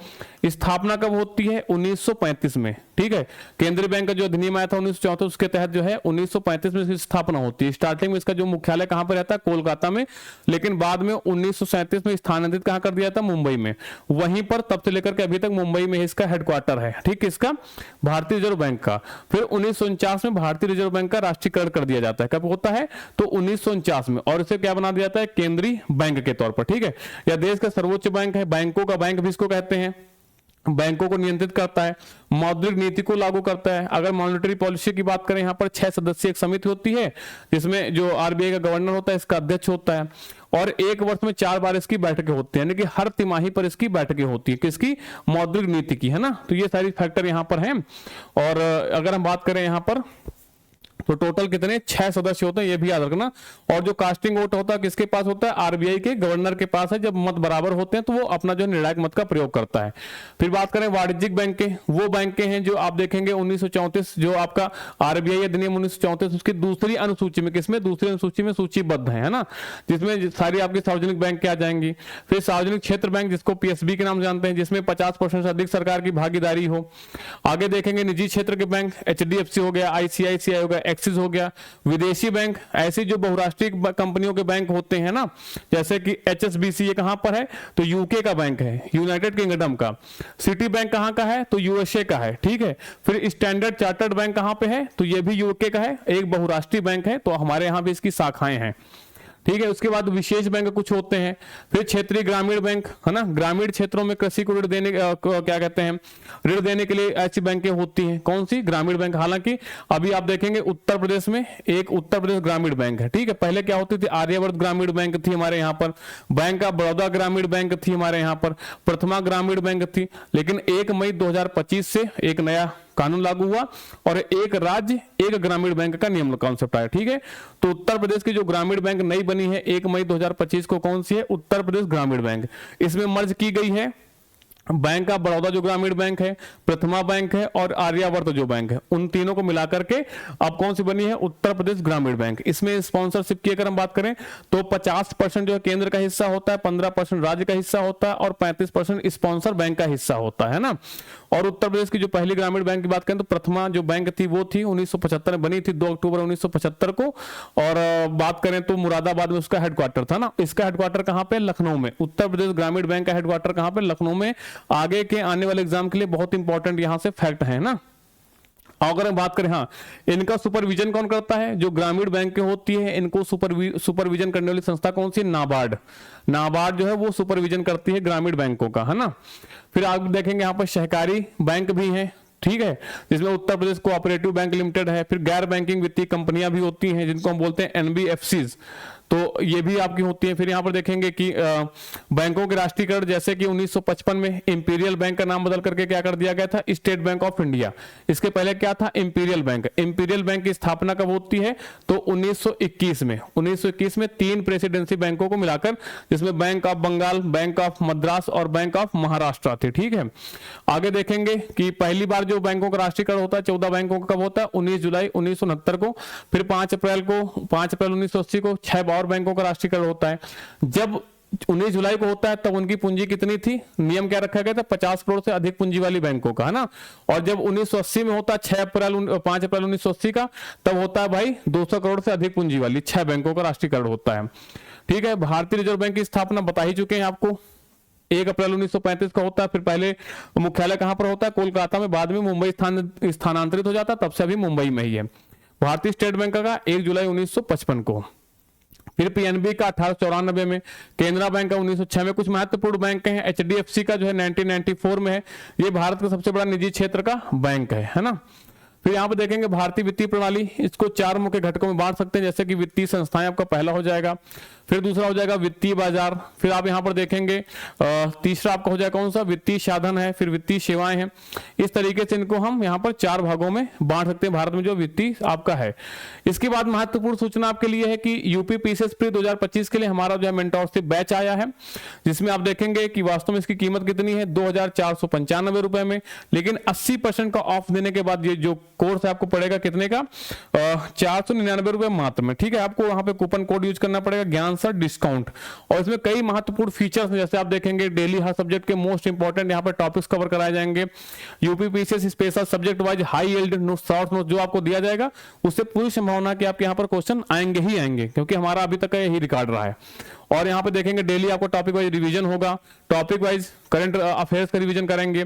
स्थापना कब होती है? 1935 में। ठीक है, केंद्रीय बैंक का जो अधिनियम आया था 1934, उसके तहत जो है 1935 में इसकी स्थापना होती है। स्टार्टिंग में इसका जो मुख्यालय कहां पर रहता है? कोलकाता में, लेकिन बाद में 1937 में स्थानांतरित कहां कर दिया था? मुंबई में। वहीं पर तब से लेकर के अभी तक मुंबई में इसका हेडक्वार्टर है। ठीक, इसका भारतीय रिजर्व बैंक का। फिर 1949 में भारतीय रिजर्व बैंक का राष्ट्रीयकरण कर दिया जाता है। कब होता है? तो 1949 में। और इसे क्या बना दिया जाता है? केंद्रीय बैंक के तौर पर। ठीक है, यह देश का सर्वोच्च बैंक है। बैंकों का बैंक भी इसको कहते हैं। बैंकों को नियंत्रित करता है, मौद्रिक नीति को लागू करता है। अगर मॉनेटरी पॉलिसी की बात करें, यहाँ पर 6 सदस्यीय एक समिति होती है, जिसमें जो आरबीआई का गवर्नर होता है, इसका अध्यक्ष होता है। और एक वर्ष में 4 बार इसकी बैठकें होती है, यानी कि हर तिमाही पर इसकी बैठकें होती है। किसकी? मौद्रिक नीति की, है ना। तो ये सारी फैक्टर यहाँ पर हैं। और अगर हम बात करें यहाँ पर, तो टोटल कितने? 6 सदस्य होते हैं, ये भी याद रखना। और जो कास्टिंग वोट होता है किसके पास होता है? आरबीआई के गवर्नर के पास है। जब मत बराबर होते हैं तो वो अपना जो निर्णायक मत का प्रयोग करता है। फिर बात करें वाणिज्यिक बैंक के, वो बैंकें हैं जो आप देखेंगे 1934, जो आपका आरबीआई अधिनियम 1934 उसकी दूसरी अनुसूची में, किसमें? दूसरी अनुसूची में सूचीबद्ध है ना, जिसमें सारी आपकी सार्वजनिक बैंक आ जाएंगी। फिर सार्वजनिक क्षेत्र बैंक, जिसको पीएसबी के नाम जानते हैं, जिसमें 50% से अधिक सरकार की भागीदारी हो। आगे देखेंगे निजी क्षेत्र के बैंक, एचडीएफसी हो गया, आईसीआईसीआई हो गया, एक्सिस हो गया। विदेशी बैंक, ऐसी जो बहुराष्ट्रीय कंपनियों के बैंक होते हैं ना, जैसे कि एचएसबीसी, ये कहां पर है? तो यूके का बैंक है, यूनाइटेड किंगडम का। सिटी बैंक कहां का है? तो यूएसए का है। ठीक है, फिर स्टैंडर्ड चार्टर्ड बैंक कहां पे है? तो ये भी यूके का है, एक बहुराष्ट्रीय बैंक है। तो हमारे यहां भी इसकी शाखाएं हैं। ठीक है, उसके बाद विशेष बैंक कुछ होते हैं। फिर क्षेत्रीय ग्रामीण बैंक, है ना, ग्रामीण क्षेत्रों में कृषि को ऋण देने, क्या कहते हैं, ऋण देने के लिए ऐसी बैंकें होती हैं। कौन सी? ग्रामीण बैंक। हालांकि अभी आप देखेंगे उत्तर प्रदेश में एक उत्तर प्रदेश ग्रामीण बैंक है। ठीक है, पहले क्या होती थी? आर्यावर्त ग्रामीण बैंक थी हमारे यहाँ पर, बैंक ऑफ बड़ौदा ग्रामीण बैंक थी हमारे यहाँ पर, प्रथमा ग्रामीण बैंक थी। लेकिन 1 मई 2025 से एक नया कानून लागू हुआ और एक राज्य एक ग्रामीण बैंक का नियम कॉन्सेप्ट आया। ठीक है, तो उत्तर प्रदेश की जो ग्रामीण बैंक नई बनी है 1 मई 2025 को, कौन सी है? उत्तर प्रदेश ग्रामीण बैंक। इसमें मर्ज की गई है बैंक ऑफ बड़ौदा जो ग्रामीण बैंक है, प्रथमा बैंक है और आर्यावर्त जो बैंक है, उन तीनों को मिलाकर के अब कौन सी बनी है? उत्तर प्रदेश ग्रामीण बैंक। इसमें स्पॉन्सरशिप की अगर हम बात करें तो 50% जो है केंद्र का हिस्सा होता है, 15% राज्य का हिस्सा होता है और 35% स्पॉन्सर बैंक का हिस्सा होता है ना। और उत्तर प्रदेश की जो पहली ग्रामीण बैंक की बात करें तो प्रथमा जो बैंक थी वो थी 1975 में बनी थी, 2 अक्टूबर 1975 को। और बात करें तो मुरादाबाद में उसका हेडक्वार्टर था ना। इसका हेडक्वार्टर कहां पे? लखनऊ में। उत्तर प्रदेश ग्रामीण बैंक का हेडक्वार्टर कहां पे? लखनऊ में। आगे के आने वाले एग्जाम के लिए बहुत इंपॉर्टेंट यहां से फैक्ट है ना। अगर हम बात करें, हाँ, इनका सुपरविजन कौन करता है? जो ग्रामीण बैंक होती है इनको सुपरविजन करने वाली संस्था कौन सी? नाबार्ड। नाबार्ड जो है वो सुपरविजन करती है ग्रामीण बैंकों का, है ना। फिर आप देखेंगे यहाँ पर सहकारी बैंक भी हैं। ठीक है, जिसमें Uttar Pradesh cooperative bank limited है। फिर गैर बैंकिंग वित्तीय कंपनियां भी होती हैं जिनको हम बोलते हैं एनबीएफसीज, तो ये भी आपकी होती है। फिर यहाँ पर देखेंगे कि बैंकों के राष्ट्रीयकरण, जैसे कि 1955 में इंपीरियल बैंक का नाम बदल करके क्या कर दिया गया था? State bank of India. इसके पहले क्या था? Imperial bank. इंपीरियल बैंक की स्थापना कब होती है? तो 1921 में। 1921 में 3 प्रेसिडेंसी बैंकों को मिलाकर, जिसमें bank of Bengal, bank of Madras और बैंक ऑफ महाराष्ट्र थे। ठीक है, आगे देखेंगे कि पहली बार जो बैंकों का राष्ट्रीयकरण होता है 14 बैंकों का कब होता है? 19 जुलाई 1969 को। फिर 5 अप्रैल 1980 को 6 और बैंकों का राष्ट्रीयकरण होता है। जब 19 जुलाई को होता है तब उनकी पूंजी कितनी थी? नियम क्या रखा गया था? 50 करोड़ से अधिक पूंजी वाली बैंकों का, है ना। और जब 1980 में होता है 5 अप्रैल 1980 का, तब होता है भाई 200 करोड़ से अधिक पूंजी वाली 6 बैंकों का राष्ट्रीयकरण होता है। ठीक है, भारतीय रिजर्व बैंक की स्थापना बता ही चुके हैं आपको, 1 अप्रैल 1935 का होता है। फिर पहले मुख्यालय कहां पर होता है? कोलकाता में, बाद में मुंबई स्थानांतरित हो जाता है, तब से अभी मुंबई में ही है। भारतीय स्टेट बैंक का 1 जुलाई 1955 को। फिर पीएनबी का 1894 में, केनरा बैंक का 1906 में। कुछ महत्वपूर्ण बैंक हैं, एचडीएफसी का जो है 1994 में है। ये भारत का सबसे बड़ा निजी क्षेत्र का बैंक है ना। फिर यहाँ पे देखेंगे भारतीय वित्तीय प्रणाली, इसको 4 मुख्य घटकों में बांट सकते हैं, जैसे कि वित्तीय संस्थाएं आपका पहला हो जाएगा, फिर दूसरा हो जाएगा वित्तीय बाजार, फिर आप यहाँ पर देखेंगे तीसरा आपका हो जाएगा कौन सा, वित्तीय साधन है, फिर वित्तीय सेवाएं हैं। इस तरीके से इनको हम यहाँ पर 4 भागों में बांट सकते हैं भारत में जो वित्तीय आपका है। इसके बाद महत्वपूर्ण सूचना आपके लिए है कि यूपी पीसीएस प्री 2025 के लिए हमारा जो है मेंटोरशिप बैच आया है, जिसमें आप देखेंगे कि वास्तव में इसकी कीमत कितनी है, 2495 रुपए में, लेकिन 80% का ऑफ देने के बाद ये जो कोर्स है आपको पड़ेगा कितने का, 499 रुपए मात्र में। ठीक है, आपको वहां पे कूपन कोड यूज करना पड़ेगा ज्ञान सर डिस्काउंट। और इसमें कई महत्वपूर्ण फीचर्स हैं, जैसे आप देखेंगे डेली हर सब्जेक्ट के मोस्ट इंपॉर्टेंट यहाँ पे टॉपिक्स कवर कराए जाएंगे। UP PCS special subject wise high yield note, short note जो आपको दिया जाएगा, उससे पूरी संभावना कि आपके यहाँ पर क्वेश्चन आएंगे ही आएंगे, क्योंकि हमारा अभी तक का यही रिकॉर्ड रहा है। और यहाँ पे देखेंगे डेली आपको टॉपिक वाइज रिवीजन होगा, टॉपिक वाइज करंट अफेयर्स का रिवीजन करेंगे,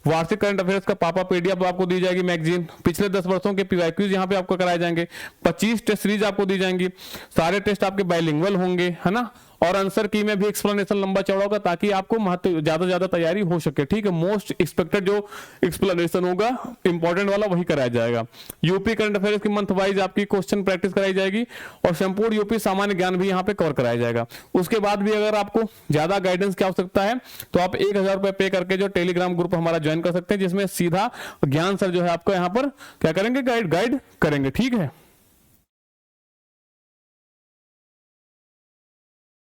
वार्षिक करंट अफेयर्स का पापा पीडीएफ आपको दी जाएगी मैगजीन, पिछले 10 वर्षों के पीवाईक्यूज यहाँ पे आपको कराए जाएंगे, 25 टेस्ट सीरीज आपको दी जाएंगी, सारे टेस्ट आपके बाइलिंगुअल होंगे, है ना। और आंसर की में भी एक्सप्लेनेशन लंबा चौड़ा होगा, ताकि आपको ज्यादा ज्यादा तैयारी हो सके। ठीक है, मोस्ट एक्सपेक्टेड जो एक्सप्लेनेशन होगा इंपॉर्टेंट वाला वही कराया जाएगा। यूपी करंट अफेयर्स की मंथ वाइज आपकी क्वेश्चन प्रैक्टिस कराई जाएगी, और संपूर्ण यूपी सामान्य ज्ञान भी यहाँ पे कवर कराया जाएगा। उसके बाद भी अगर आपको ज्यादा गाइडेंस की आवश्यकता है तो आप 1000 रुपए पे करके जो टेलीग्राम ग्रुप हमारा ज्वाइन कर सकते हैं, जिसमें सीधा ज्ञान सर जो है आपको यहाँ पर क्या करेंगे, गाइड करेंगे। ठीक है।